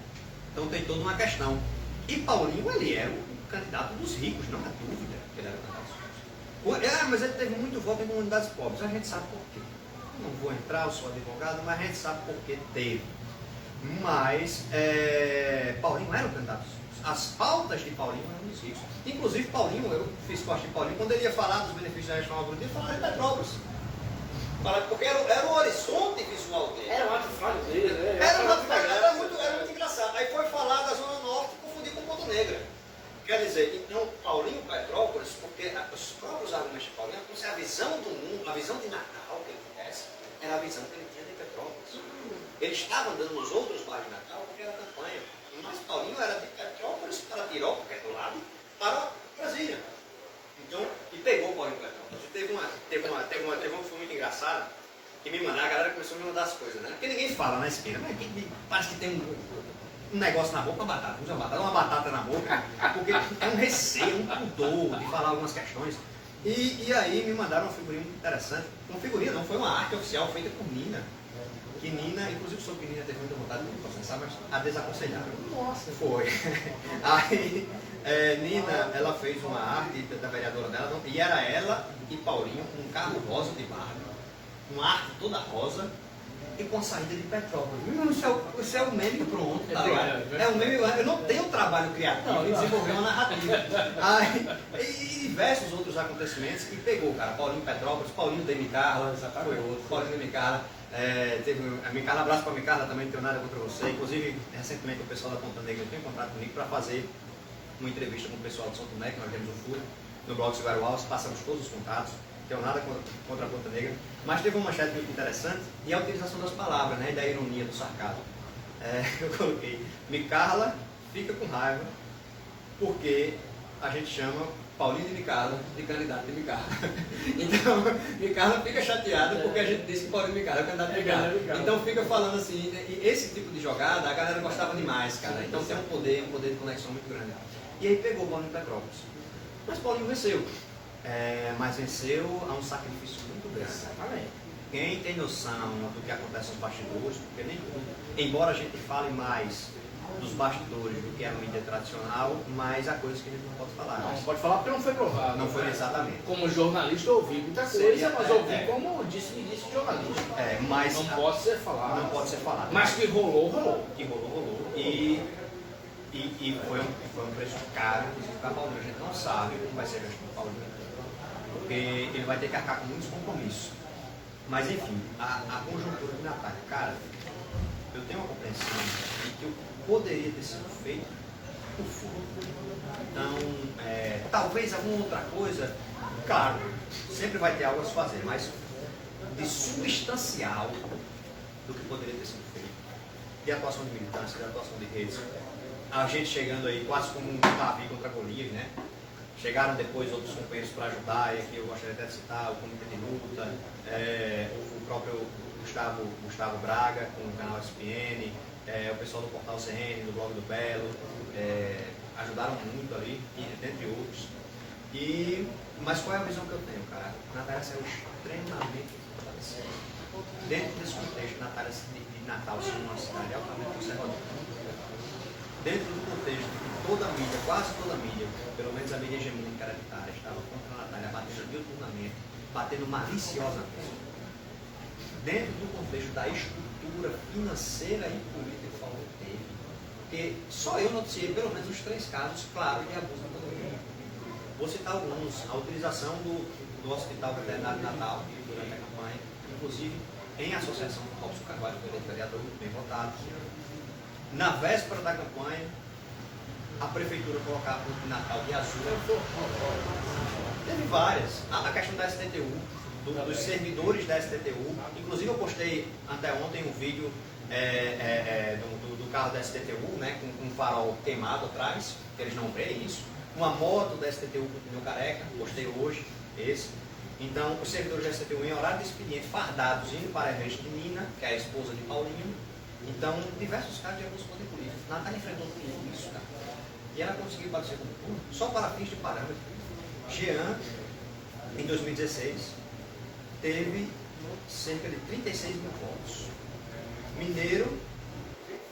Então tem toda uma questão. E Paulinho, ele era o candidato dos ricos, não há dúvida que ele era o candidato dos ricos. Mas ele teve muito voto em comunidades pobres, a gente sabe por quê. Não vou entrar, eu sou advogado, mas a gente sabe por que teve. Mas Paulinho era o candidato dos ricos. As pautas de Paulinho eram dos ricos. Inclusive Paulinho, eu fiz parte de Paulinho, quando ele ia falar dos benefícios da reforma agrícola, ele falava de Petrópolis. Porque era o horizonte visual dele. Era um ato falho dele, né? Era muito engraçado. Aí foi falar da Zona Norte e confundir com Ponta Negra. Quer dizer, então Paulinho Petrópolis, porque os próprios argumentos de Paulinho, como se a visão do mundo, a visão de Natal que ele tivesse, era a visão que ele tinha de Petrópolis. Ele estava andando nos outros bairros de Natal porque era campanha. Mas Paulinho era de Petrópolis para Piroca, que é do lado, para Brasília. Então, e pegou o Paulinho Petrópolis. Teve uma que foi muito engraçada, que me mandaram, a galera começou a me mandar as coisas, né? Porque ninguém fala na esquina, mas parece que tem um negócio na boca, uma batata na boca, porque é um receio, um pudor de falar algumas questões. E aí me mandaram uma figurinha muito interessante. Uma figurinha não, foi uma arte oficial feita por Nina. Que Nina, inclusive soube que Nina teve muita vontade de me processar, mas a desaconselharam. Nossa. Foi. Aí Nina, ela fez uma arte da vereadora dela, e era ela e Paulinho com um carro rosa de barra, uma arte toda rosa e com a saída de Petrópolis. Isso é o meme pronto, tá lá. É um meme, eu não tenho trabalho criativo em desenvolver uma narrativa. E diversos outros acontecimentos, e pegou, cara, Paulinho Petrópolis, Paulinho de Micarla, foi outro, Paulinho de Micarla. Teve a Micarla, abraço para a Micarla, também não tenho nada contra você. Inclusive, recentemente o pessoal da Ponta Negra tem encontrado comigo para fazer uma entrevista com o pessoal de São Tomé, que nós temos o FURA, no blog de Guaruaus, passamos todos os contatos, não tenho nada contra a Ponta Negra. Mas teve uma manchete muito interessante, e a utilização das palavras, né, e da ironia, do sarcasmo. Eu coloquei, Micarla fica com raiva, porque a gente chama Paulinho de Micarla de candidato de Micarla. Então, Micarla fica chateada porque a gente disse que Paulinho de Micarla é candidato de Micarla. Então fica falando assim, e esse tipo de jogada a galera gostava demais, cara. Então tem um poder de conexão muito grande. E aí pegou o Paulinho Petrópolis. Mas Paulinho venceu. mas venceu a um sacrifício muito grande. Exatamente. Quem tem noção do que acontece nos bastidores, porque nem tudo, embora a gente fale mais dos bastidores do que a mídia tradicional, mas há coisas que a gente não pode falar. Não pode falar porque não foi provado. Não foi exatamente. Como jornalista eu ouvi muita coisa, Seria, mas ouvi como disse jornalista. Mas não pode ser falado. Não pode ser falado. Mas que rolou, rolou. Que rolou. E foi um preço caro, inclusive para Paulinho. A gente não sabe como vai ser a gestão do Paulinho, porque ele vai ter que arcar com muitos compromissos. Mas enfim, a conjuntura de Natal, cara, eu tenho uma compreensão de que poderia ter sido feito por fora. Então, talvez alguma outra coisa, claro, sempre vai ter algo a se fazer, mas de substancial do que poderia ter sido feito. De atuação de militância, de atuação de redes. A gente chegando aí quase como um Davi contra Golias, né? Chegaram depois outros companheiros para ajudar, e aqui eu gostaria até de citar o Comitê de Luta, o próprio Gustavo Braga, com o canal SPN, o pessoal do Portal CN, do Blog do Belo, ajudaram muito ali, dentre outros. Mas qual é a visão que eu tenho, cara? Natália saiu extremamente fortalecida. Dentro desse contexto, Natália de Natal sendo uma cidade altamente conservadora. Dentro do contexto de que toda a mídia, quase toda a mídia, pelo menos a mídia hegemônica hereditária, estava contra a Natália, batendo diuturnamente, batendo maliciosamente. Dentro do contexto da estrutura financeira e política que o Paulo teve, porque só eu noticiei pelo menos os 3 casos claros de abuso da pandemia. Vou citar alguns: a utilização do Hospital Veterinário de Natal durante a campanha, inclusive em associação com o Robson Carvalho, que foi vereador muito bem votado. Na véspera da campanha, a prefeitura colocava o Natal de azul. Teve várias. A questão da STTU, dos servidores da STTU. Inclusive eu postei anteontem um vídeo do carro da STTU, né, com um farol queimado atrás, que eles não veem isso. Uma moto da STTU com pneu careca, postei hoje esse. Então, os servidores da STTU em horário de expediente, fardados, indo para a evento de Nina, que é a esposa de Paulinho. Então, diversos casos de abuso de poder político. Natália enfrentou tudo isso, cara. E ela conseguiu parecer com tudo, só para fins de parâmetro. Jean, em 2016, teve cerca de 36 mil votos. Mineiro,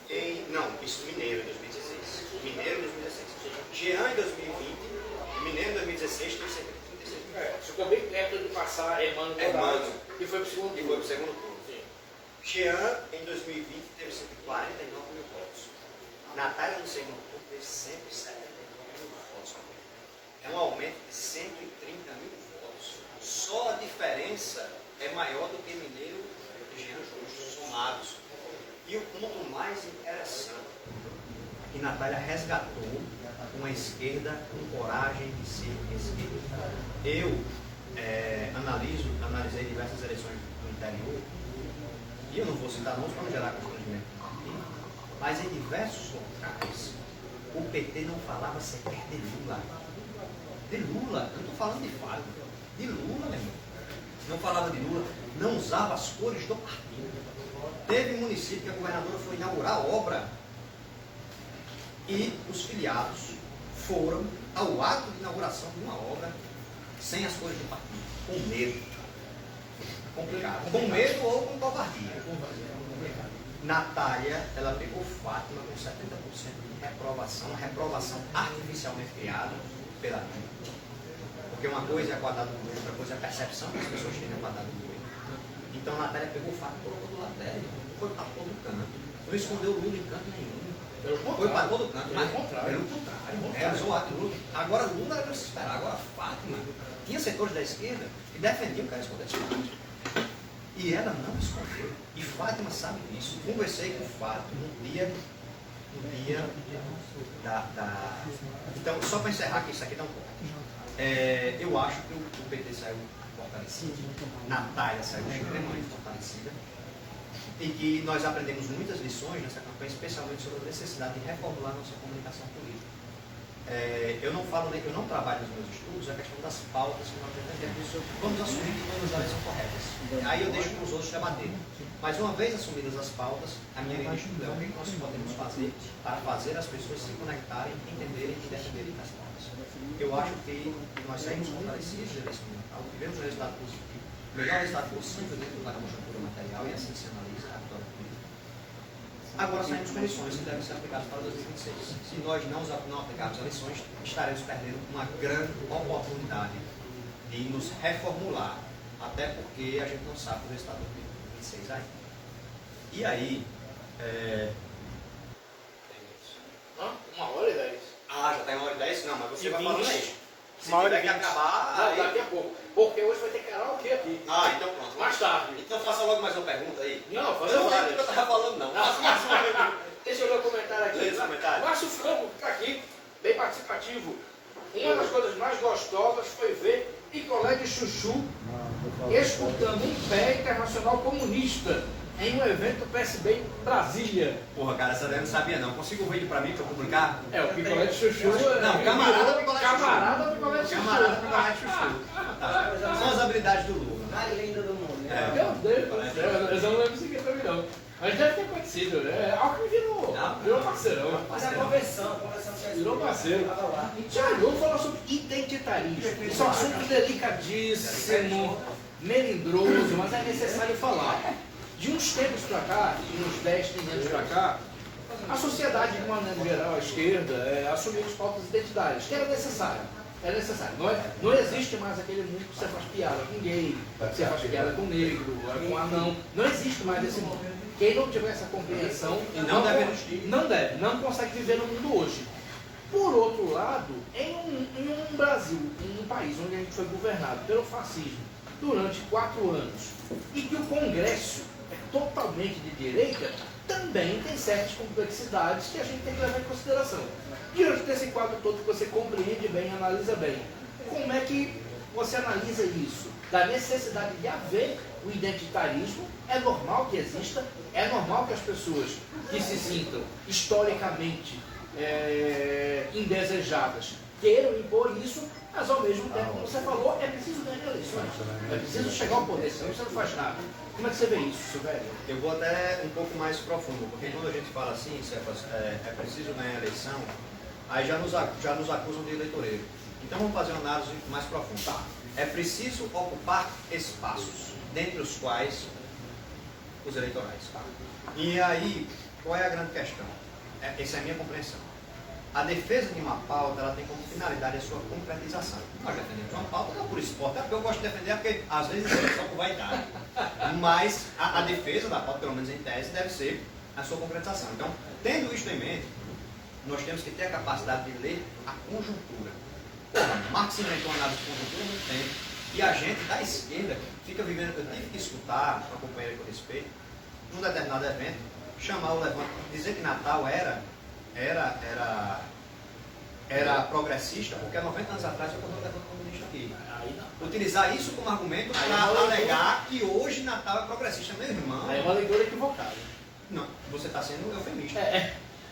Mineiro em 2016. Mineiro em 2016. Jean em 2020, Mineiro em 2016 teve cerca de 36 mil votos. Ficou bem perto de passar Emmanuel, que foi para o segundo turno. Jean, em 2020, teve 149 mil votos. Natália, no segundo turno, teve 179 mil votos. É um aumento de 130 mil votos. Só a diferença é maior do que Mineiro e Jean Justo, somados. E o ponto mais interessante é que Natália resgatou uma esquerda com coragem de ser esquerda. Eu analisei diversas eleições do interior. E eu não vou citar nomes para não gerar constrangimento, mas em diversos locais o PT não falava sequer de Lula. De Lula, eu não estou falando de Fábio, de Lula, meu irmão. Não falava de Lula, não usava as cores do partido. Teve município que a governadora foi inaugurar a obra e os filiados foram ao ato de inauguração de uma obra sem as cores do partido, com medo. Complicado. Com medo ou com covardia. Natália, ela pegou Fátima com 70% de reprovação artificialmente criada pela mídia. Porque uma coisa é a quadrada do governo, outra coisa é a percepção que as pessoas têm da quadrada do governo. Então Natália pegou Fátima, colocou do lado dela, foi para todo canto. Não escondeu o Lula em canto nenhum. Foi para todo canto. Pelo contrário. Realizou o ato Lula. Agora Lula era para se esperar. Agora Fátima tinha setores da esquerda que defendiam que ela escondesse o e ela não escondeu. E Fátima sabe disso. Conversei com Fátima no dia Então, só para encerrar, que isso aqui dá um pouco. Eu acho que o PT saiu fortalecido. Natália saiu extremamente fortalecida. E que nós aprendemos muitas lições nessa campanha, especialmente sobre a necessidade de reformular nossa comunicação política. Eu não trabalho nos meus estudos a questão das pautas que nós defendemos. Vamos assumir que todas elas são corretas. Aí eu deixo para os outros debaterem. Mas uma vez assumidas as pautas, a minha linha de estudo é o que nós podemos fazer para fazer as pessoas se conectarem, entenderem e defenderem as pautas. eleições. Eu acho que nós saímos fortalecidos da eleição municipal, tivemos um resultado positivo, o melhor resultado possível dentro da conjuntura material, e assim se analisa a vitória política. Agora saímos com eleições que devem ser aplicadas para 2026. Se nós não aplicarmos eleições, estaremos perdendo uma grande oportunidade de nos reformular, até porque a gente não sabe o resultado de 2026 ainda. E aí, Uma hora e 10. já está em 1h10? Não, mas você E vai 20. falando aí. Se Uma hora tiver e que 20. acabar, Não, aí... daqui a pouco. Porque hoje vai ter karaokê aqui. Então pronto. Mais tarde. Então faça logo mais uma pergunta aí. Não, faça eu não sei o várias. que eu estava falando, não. Faça mais uma pergunta. Deixa eu ler o comentário aqui. Lê esse comentário. Márcio Franco, que está aqui, bem participativo. Uma das coisas mais gostosas foi ver picolé de chuchu escutando um pé internacional comunista em um evento PSB em Brasília. Porra, cara, essa daí eu não sabia não. Consigo um vídeo pra mim, pra eu publicar? O picolé de chuchu. Não, camarada picolé de chuchu. Camarada picolé de chuchu. Camarada picolé de chuchu. Tá. São as habilidades do Lula. A lenda do mundo. É. Meu Deus do céu, eu não lembro isso aqui também não. Mas deve ter acontecido, né? Alckmin virou parceirão. Mas a convenção Virou parceiro. Tava lá. Tiago, vamos falar sobre identitarismo. Isso é um assunto delicadíssimo, melindroso, mas é necessário falar. De uns tempos para cá, de uns 10, 15 anos para cá, a sociedade, de uma maneira geral, a esquerda, assumiu as pautas identitárias, que era necessário. É necessário. Não existe mais aquele mundo que você faz piada com gay, que você faz piada com negro, com anão. Não existe mais esse mundo. Quem não tiver essa compreensão não consegue viver no mundo hoje. Por outro lado, em um Brasil, em um país onde a gente foi governado pelo fascismo durante 4 anos e que o Congresso é totalmente de direita, também tem certas complexidades que a gente tem que levar em consideração. Diante desse quadro todo que você compreende bem, analisa bem, como é que você analisa isso? Da necessidade de haver o identitarismo, é normal que exista, é normal que as pessoas que se sintam historicamente indesejadas queiram impor isso, mas ao mesmo tempo, como você falou, é preciso ganhar eleições, é preciso chegar ao poder, senão você não faz nada. Como é que você vê isso, Silvério? Eu vou até um pouco mais profundo, porque quando a gente fala assim, é preciso ganhar a eleição, aí já nos acusam de eleitoreiro. Então vamos fazer uma análise mais profunda. É preciso ocupar espaços, dentre os quais os eleitorais. E aí, qual é a grande questão? Essa é a minha compreensão. A defesa de uma pauta, ela tem como finalidade a sua concretização. Nós defendemos uma pauta não por esporte, é porque eu gosto de defender, porque às vezes é só por vaidade. Mas a defesa da pauta, pelo menos em tese, deve ser a sua concretização. Então, tendo isto em mente, nós temos que ter a capacidade de ler a conjuntura. Marx inventou uma análise de conjuntura há muito tempo, e a gente da esquerda fica vivendo. Eu tive que escutar uma companheira com respeito, num determinado evento, chamar o Levante, dizer que Natal era progressista, porque há 90 anos atrás eu o Levante comunista aqui. Utilizar isso como argumento para alegar que hoje Natal é progressista, meu irmão. Aí é uma leitura equivocada. Não, você está sendo eufemista.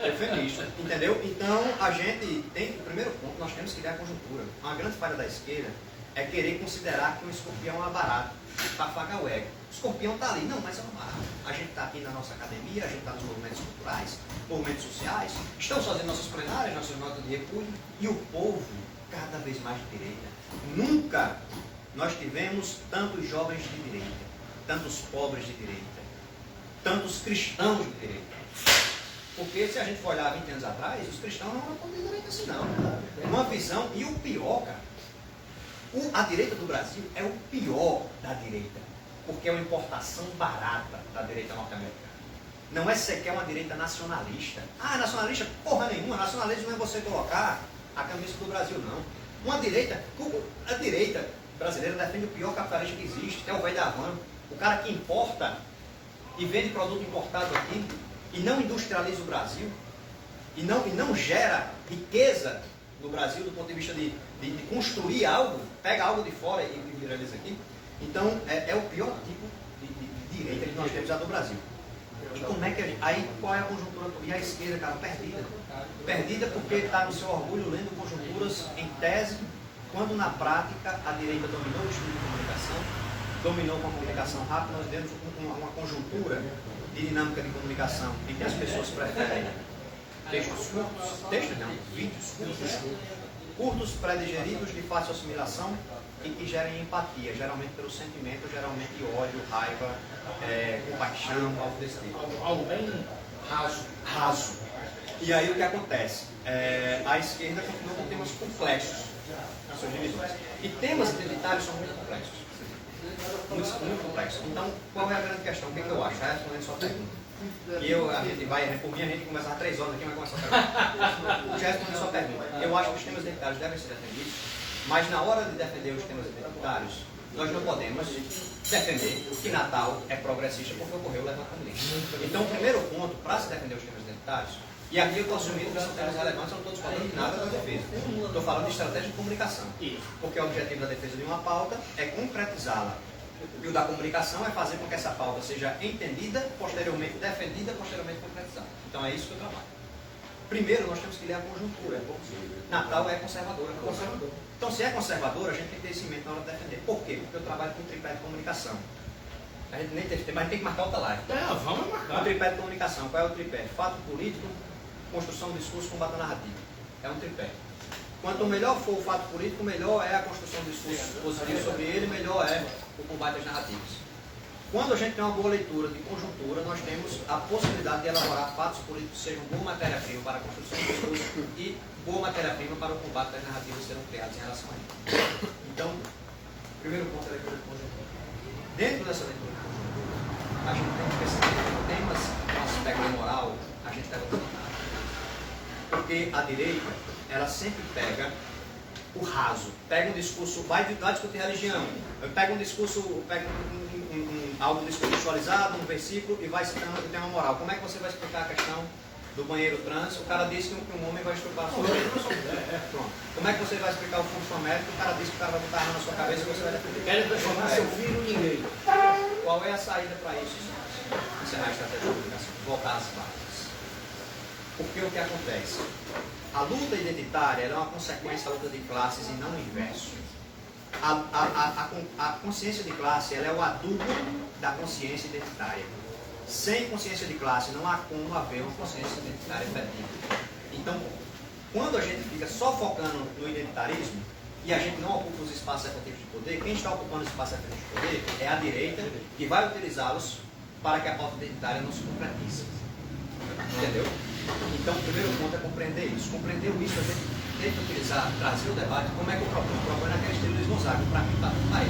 Eufemista, entendeu? Então, a gente tem, primeiro ponto, nós temos que ler a conjuntura. Uma grande falha da esquerda é querer considerar que um escorpião é um barato, para afagar o ego. O escorpião está ali, não, mas é um barato. A gente está aqui na nossa academia, a gente está nos movimentos culturais, movimentos sociais, estamos fazendo nossas plenárias, nossas notas de repúdio, e o povo cada vez mais de direita. Nunca nós tivemos tantos jovens de direita, tantos pobres de direita, tantos cristãos de direita. Porque se a gente for olhar 20 anos atrás, os cristãos não eram tão de direita assim não. Uma visão, e o pior, cara, a direita do Brasil é o pior da direita, porque é uma importação barata da direita norte-americana. Não é sequer uma direita nacionalista. Nacionalista, porra nenhuma, nacionalismo não é você colocar a camisa do Brasil, não. A direita brasileira defende o pior capitalista que existe, que é o velho da van. O cara que importa e vende produto importado aqui, e não industrializa o Brasil, e não gera riqueza no Brasil do ponto de vista de construir algo, pega algo de fora e viraliza aqui. Então, é o pior tipo de direita que nós temos do Brasil. E como é que aí qual é a conjuntura? E a esquerda, cara, perdida. Perdida porque está no seu orgulho lendo conjunturas em tese, quando na prática a direita dominou o estudo de comunicação, dominou com a comunicação rápida, nós temos uma conjuntura de dinâmica de comunicação em que as pessoas preferem textos curtos, vídeos curtos, curtos, pré-digeridos, de fácil assimilação e que gerem empatia, geralmente pelo sentimento, geralmente ódio, raiva, compaixão, algo desse tipo. Algo bem raso. Raso. E aí o que acontece? A esquerda continua com temas complexos nas suas divisões. E temas identitários são muito complexos. Muito complexos. Então, qual é a grande questão? O que eu acho? Respondendo a sua pergunta. E a gente vai, por mim, a gente começar 3 horas aqui, vai começar a pergunta. Já respondendo a sua pergunta. Eu acho que os temas identitários devem ser defendidos, mas na hora de defender os temas identitários, nós não podemos defender que Natal é progressista porque ocorreu o levantamento. Então, o primeiro ponto para se defender os temas identitários, e aqui eu estou assumindo que são temas relevantes, eu não estou falando de nada da defesa. Estou falando de estratégia de comunicação. Porque o objetivo da defesa de uma pauta é concretizá-la. E o da comunicação é fazer com que essa pauta seja entendida, posteriormente defendida, posteriormente concretizada. Então é isso que eu trabalho. Primeiro, nós temos que ler a conjuntura. Natal é conservadora. Então, se é conservadora, a gente tem que ter isso em mente na hora de defender. Por quê? Porque eu trabalho com tripé de comunicação. A gente nem teve tempo, mas tem que marcar outra live. Vamos marcar. O tripé de comunicação. Qual é o tripé? Fato político, construção do discurso, combate à narrativa. É um tripé. Quanto melhor for o fato político, melhor é a construção do discurso positivo sobre ele, melhor é o combate às narrativas. Quando a gente tem uma boa leitura de conjuntura, nós temos a possibilidade de elaborar fatos políticos que sejam boa matéria-prima para a construção do discurso e boa matéria-prima para o combate das narrativas que serão criadas em relação a ele. Então, o primeiro ponto é a leitura de conjuntura. Dentro dessa leitura de conjuntura, a gente tem que perceber que temas com aspecto moral, a gente deve dominar. Porque a direita, ela sempre pega o raso, pega um discurso, vai discutir religião, pega um discurso, pega algo contextualizado, um versículo e vai citando o tema moral. Como é que você vai explicar a questão do banheiro trans? O cara disse que um homem vai estuprar a sua mulher. Pronto. Como é que você vai explicar o função médico? O cara disse que o cara vai botar a arma na sua cabeça e você vai defender. Querem transformar seu filho em ninguém. Qual é a saída para isso? Encerrar a estratégia de comunicação. Voltar às bases. Porque o que acontece? A luta identitária é uma consequência da luta de classes e não o inverso. A consciência de classe ela é o adubo da consciência identitária. Sem consciência de classe não há como haver uma consciência identitária efetiva. Então, quando a gente fica só focando no identitarismo e a gente não ocupa os espaços efetivos de poder, quem está ocupando os espaços efetivos de poder é a direita que vai utilizá-los para que a pauta identitária não se concretize. Entendeu? Então, o primeiro ponto é compreender isso. Compreendeu isso, a gente tenta utilizar, trazer o debate, como é que eu proponho naquele estilo de Luiz Gonzaga, para mim está tudo aí.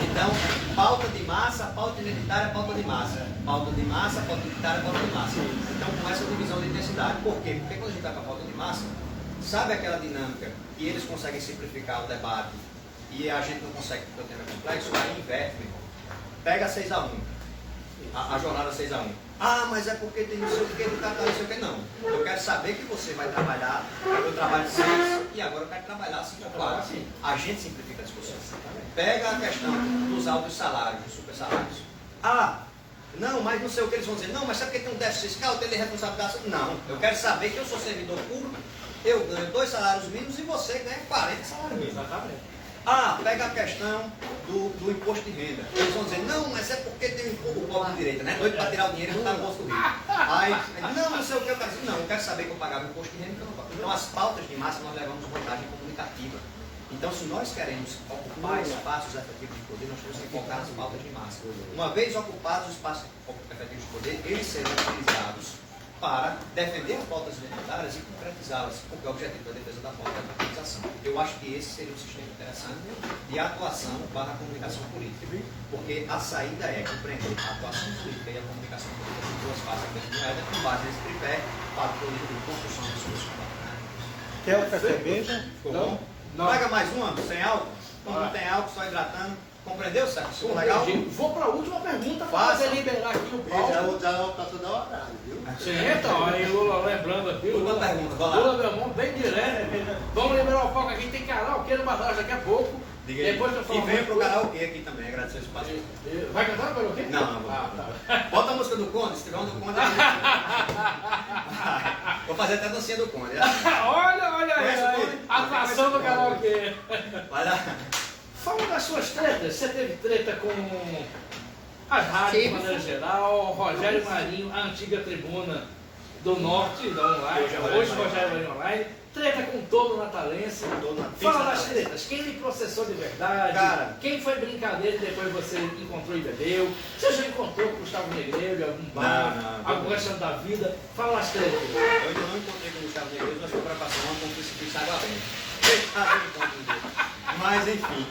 Então, pauta de massa, pauta identitária, pauta de massa. Pauta de massa, pauta identitária, pauta de massa. Então, com essa divisão de intensidade. Por quê? Porque quando a gente está com a pauta de massa, sabe aquela dinâmica que eles conseguem simplificar o debate e a gente não consegue porque o tema é complexo? Aí inverte, meu irmão. Pega 6-1. A jornada 6-1. Ah, mas é porque tem não sei o que, do cara não sei o que. Não. Eu quero saber que você vai trabalhar, eu trabalho 6 e agora eu quero trabalhar 5-4. A gente simplifica a discussão. Pega a questão dos altos salários, dos super salários. Ah, não, mas não sei o que eles vão dizer. Não, mas sabe porque tem um déficit fiscal, tem responsabilidade? Não, eu quero saber que eu sou servidor público, eu ganho 2 salários mínimos e você ganha 40 salários mínimos. Exatamente. Ah, pega a questão do imposto de renda. Eles vão dizer, não, mas é porque tem o povo de direita, né? Doido para tirar o dinheiro e botar no bolso do rico. Aí, não sei o que eu quero dizer. Não, eu quero saber que eu pagava imposto de renda e que eu não pago. Então, as pautas de massa nós levamos vantagem comunicativa. Então, se nós queremos ocupar espaços efetivos de poder, nós temos que focar nas pautas de massa. Uma vez ocupados os espaços efetivos de poder, eles serão utilizados para defender as pautas identitárias e concretizá-las, porque é o objetivo da defesa da pauta é a concretização. Eu acho que esse seria um sistema interessante de atuação para a comunicação política, porque a saída é compreender a atuação política e a comunicação política em duas faces dentro do moeda, com base nesse tripé, fato político de construção dos seus combates. Quer outra cerveja? Ficou bom? Paga mais uma, sem álcool? Como não tem álcool, só hidratando. Compreendeu, Sérgio? Ficou legal? Vou para a última pergunta para você liberar aqui o palco. Já não passou da hora, viu? Sim, então, aí Lula lembrando aqui. Última pergunta, vai lá. Lula Belmonte, bem direto. Vamos liberar o palco aqui, tem karaokê no Batalha daqui a pouco. Diga aí. Depois eu falo. E venha pro karaokê aqui também, agradecer o espaço. Vai cantar o karaokê? Não, vou. Tá. Bota a música do Conde, se tiver um do Conde. Vou fazer até a dancinha do Conde. Olha Conhece o aí, Conde? a atuação do karaokê. Vai lá. Fala das suas tretas. Você teve treta com as rádios de maneira geral, Rogério Marinho, a antiga tribuna do Norte, da Online, hoje Rogério Marinho Online, Treta com todo natalense. Fala das tretas. Quem lhe processou de verdade? Cara, quem foi brincadeira e depois você encontrou e bebeu? Você já encontrou com o Gustavo Negreiro em algum bar? Algum restaurante da vida? Fala as tretas. Eu ainda não encontrei com o Gustavo Negreiro, mas foi para passar uma com o precipício água bem. Mas enfim,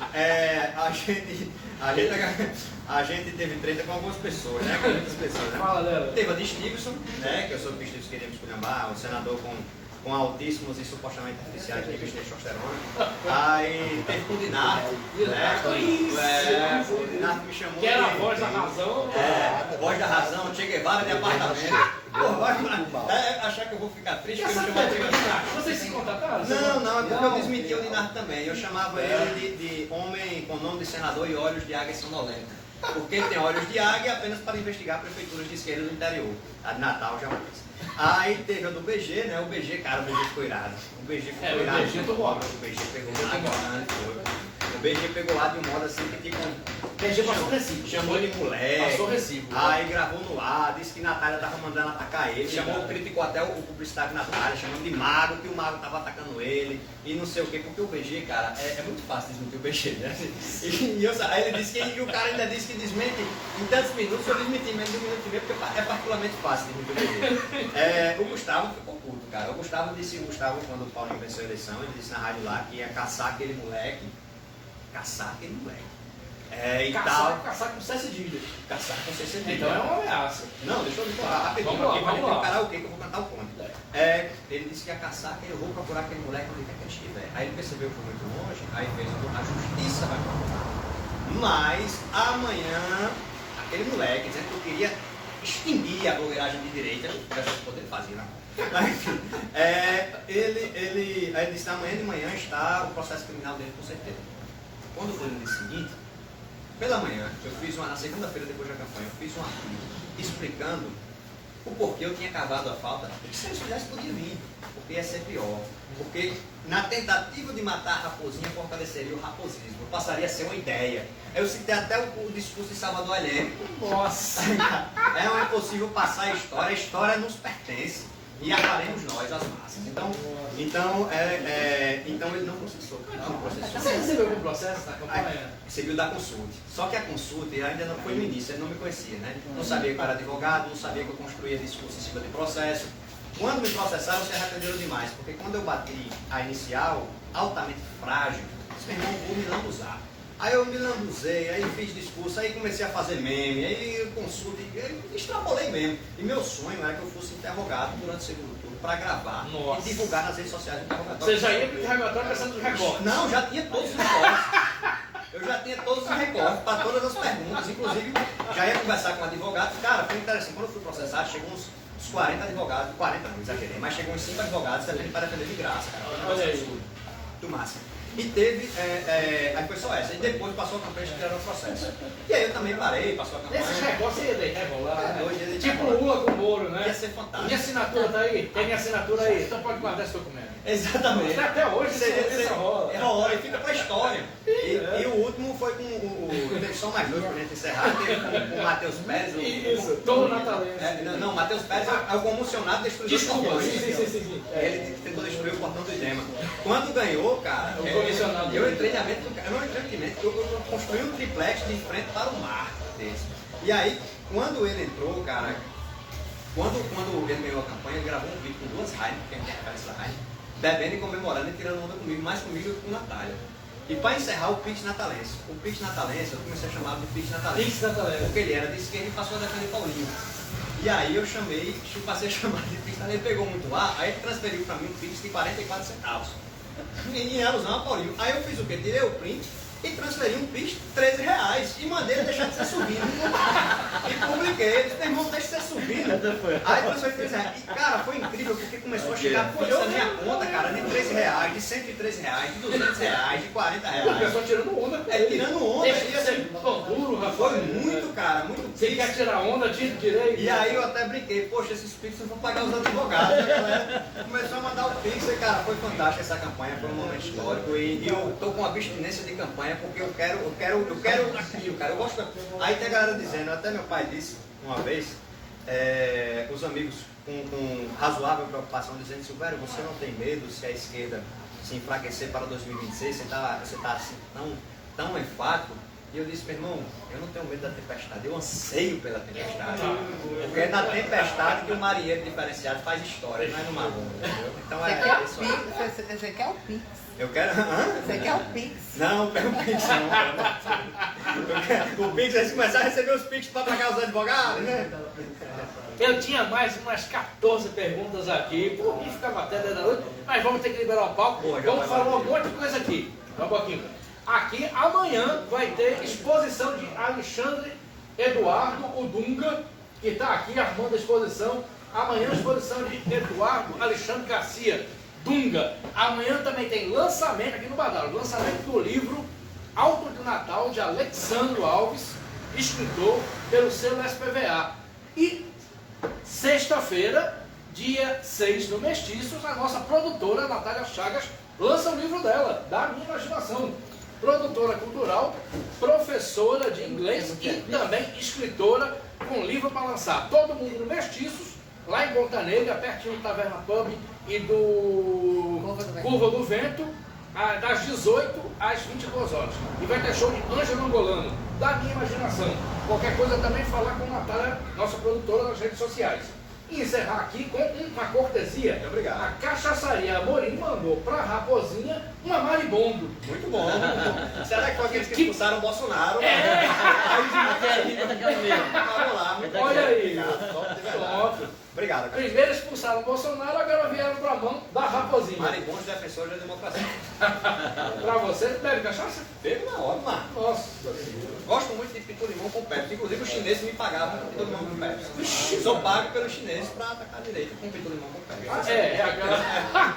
a gente teve treta com algumas pessoas, né? Com muitas pessoas, né? Fala dela. Teve a de Stevenson, né? Que eu sou do que Stevenson queríamos esculhambar, o senador com altíssimos e supostamente artificiais níveis de testosterona. Aí teve com o Dinardo, né? O Dinardo me chamou. Que era a voz da razão. Voz da razão, Che Guevara de apartamento. Pô, achar que eu vou ficar triste porque eu me chamava de Dinardo. Vocês se contataram? Não, é porque eu desmenti o Dinardo também. Eu chamava ele de homem com nome de senador e olhos de águia sonolenta. Porque ele tem olhos de águia apenas para investigar prefeituras de esquerda do interior. A de Natal já mais. Aí teve a do BG, né? O BG, cara, o BG ficou irado. O BG ficou irado. O BG tomou. O BG pegou lá, o BG pegou lá de um modo assim que tipo. O BG passou recibo. Chamou de moleque. Passou recibo. Aí gravou no ar, disse que Natália tava mandando atacar ele. Criticou até o publicitário Natália, chamando de mago, que o mago tava atacando ele. E não sei o quê, porque o BG, cara, é muito fácil desmentir o BG, né? Aí ele disse que o cara ainda disse que desmente em tantos minutos, eu desmenti menos de um minuto e meio, porque é particularmente fácil desmentir o BG. O Gustavo ficou puto, cara. O Gustavo, quando o Paulinho venceu a eleição, ele disse na rádio lá que ia caçar aquele moleque. E tal. Caçar com cedilhas. Caçar com cedilhas. Então é uma ameaça. Não, deixa eu me falar rapidinho. Vamos lá. Tem um karaokê que eu vou cantar o conto. Ele disse que ia caçar, que eu vou procurar aquele moleque onde quer que ele estiver. Aí ele percebeu que foi muito longe, aí fez a justiça vai procurar. Mas amanhã, aquele moleque dizendo que eu queria extinguir a blogueiragem de direita, essas poder fazer, né? Enfim, ele disse que amanhã de manhã está o processo criminal dele com certeza. Quando foi no dia seguinte, pela manhã, na segunda-feira depois da campanha, eu fiz um artigo explicando o porquê eu tinha cavado a falta. E se eles fizessem, podia vir, porque ia ser pior. Porque na tentativa de matar a raposinha, fortaleceria o raposismo, passaria a ser uma ideia. Eu citei até o discurso de Salvador Allende. Nossa! Não é possível passar a história nos pertence. E ataremos nós, as massas. Então ele não processou. Você recebeu algum processo na campanha? Recebeu da Consulte. Só que a Consulte ainda não foi no início, ele não me conhecia, né? Não sabia que eu era advogado, não sabia que eu construía discurso em cima de processo. Quando me processaram, se arrependeram demais, porque quando eu bati a inicial, altamente frágil, disse, meu irmão, vou me lambuzar. Aí eu me lambuzei, aí fiz discurso, aí comecei a fazer meme, aí eu consulto, extrapolei mesmo. E meu sonho era que eu fosse interrogado durante o segundo turno para gravar e divulgar nas redes sociais o interrogatório. Você já ia para o interrogatório pensando nos recortes? Não, já tinha todos os recortes. Eu já tinha todos os recortes para todas as perguntas, inclusive já ia conversar com o advogado. Cara, foi interessante, quando eu fui processado, chegou uns 40 advogados, 40 não, exagerei, mas chegou uns 5 advogados também para defender de graça, cara. Olha aí. Do máximo. E teve, aí foi só essa, e depois passou a campanha de criar o processo. E aí eu também parei, passou a campanha. Esses recortes você ia deitar e rolar, né? Tipo rebolar. Lula com o Moro, né? Ia ser fantástico. Minha assinatura tá aí? Tem minha assinatura aí? Então pode guardar esse documento. Exatamente. Até hoje você rola. Rola, e fica pra história. E o último foi com teve só mais dois pra gente encerrar, teve com o Matheus Pérez. Isso, todo natalense. Não, Matheus Pérez é o comissionado destruidor de Desculpa, portões. sim. Ele tentou destruir o portão do Idema. Quando ganhou, cara, eu entrei na mente do cara, eu não entrei na mente, eu construí um triplex de frente para o mar desse. E aí, quando ele entrou, cara, quando ele ganhou a campanha, ele gravou um vídeo com duas Heineken, que é a referência da Heineken, bebendo e comemorando e tirando onda comigo, mais comigo do que com Natália. E para encerrar, o pitch natalense. O pitch natalense, eu comecei a chamar de pitch natalense. Porque ele era de esquerda e passou a defender Paulinho. E aí eu passei a chamar de pitch natalense, ele pegou muito ar, aí ele transferiu para mim um pitch de 44 centavos. Em alusão a Paulinho. Aí eu fiz o quê? Tirei o print e transferi um pitch de 13 reais e mandei ele deixar de ser subindo. E publiquei, ele disse, meu irmão, deixa de ser subindo. Aí transferi 13 reais. E cara, foi incrível porque começou a chegar pitch na minha conta, cara, de 13 reais, de 113 reais, de 200 reais, de 40 reais. O pessoal tirando onda. Tirando onda. E assim, pão duro, rapaz. Foi muito, cara, muito. Você quer tirar onda, tira direito. E aí eu até brinquei, poxa, esses pix eu vou pagar os advogados, né, galera? Começou a mandar o pix e, cara, foi fantástico essa campanha, foi um momento histórico. E eu tô com abstinência de campanha porque eu quero aquilo, cara. Eu gosto. Aí tem a galera dizendo, até meu pai disse uma vez, os amigos com razoável preocupação, dizendo: Silvério, você não tem medo se a esquerda se enfraquecer para 2026? Você tá assim tão enfático? E eu disse: meu irmão, eu não tenho medo da tempestade, eu anseio pela tempestade. Porque é na tempestade que o marinheiro diferenciado faz história, não é no mar longo, entendeu? Então Você quer o Pix? eu quero. Hã? Você quer o Pix? Não, quero um Pix não. O Pix é se começar a receber os Pix para pagar os advogados, né? Eu tinha mais umas 14 perguntas aqui, por mim ficava até 10 da noite, mas vamos ter que liberar o palco. Boa, já Vamos vai falar um lá. monte de coisa aqui. Só um pouquinho. Aqui amanhã vai ter exposição de Alexandre Eduardo, o Dunga, que está aqui armando a exposição. Amanhã a exposição de Eduardo Alexandre Garcia, Dunga. Amanhã também tem lançamento aqui no Badalo, lançamento do livro Alto de Natal, de Alexandro Alves, escritor pelo selo SPVA. E sexta-feira, dia 6 do Mestiços, a nossa produtora Natália Chagas lança o livro dela, Da Minha Imaginação. Produtora cultural, professora de inglês e também escritora com livro para lançar. Todo mundo no Mestiços, lá em Ponta Negra, pertinho do Taverna Pub e do Curva do Vento, das 18 às 22 horas. E vai ter show de Ângelo Angolano, Da Minha Imaginação. Qualquer coisa também falar com a Natália, nossa produtora, nas redes sociais. E encerrar aqui com uma cortesia. Muito obrigado. A Cachaçaria Amorim mandou para a Raposinha uma maribondo. Muito bom. Será que foi aqueles que expulsaram o Bolsonaro? Vamos lá, muito Olha aí. obrigado. Top de verdade. Pronto. Obrigado, cara. Primeiro expulsaram o Bolsonaro, agora vieram para a mão da Raposinha. Maribons defensores da democracia. Para você, bebe cachaça? Bebo na hora, mano. Nossa. Gosto muito de pitu-limão com Pepsi. Inclusive os chineses me pagavam com pitu-limão com Pepsi. Sou pago pelos chineses para atacar direito com pitu-limão com Pepsi. É aquela.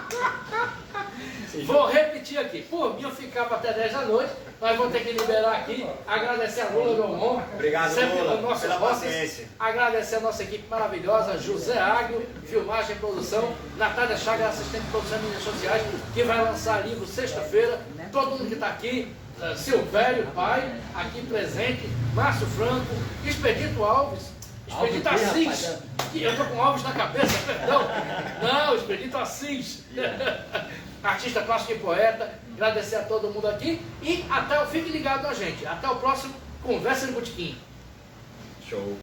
Vou repetir aqui. Por mim eu ficava até 10 da noite, mas vou ter que liberar aqui. Agradecer a Lula, meu irmão. Obrigado, sempre Lula, no nosso pela hostes. paciência. Agradecer a nossa equipe maravilhosa, José Agno, filmagem e produção, Natália Chagas, assistente de produção e mídias sociais, que vai lançar livro sexta-feira. Todo mundo que está aqui, Silvério, pai, aqui presente, Márcio Franco, Expedito Alves. Expedito Assis, que eu estou com Alves na cabeça, perdão. Não, Expedito Assis. Artista plástico e poeta. Agradecer a todo mundo aqui e fique ligado a gente. Até o próximo Conversa no Botequim. Show.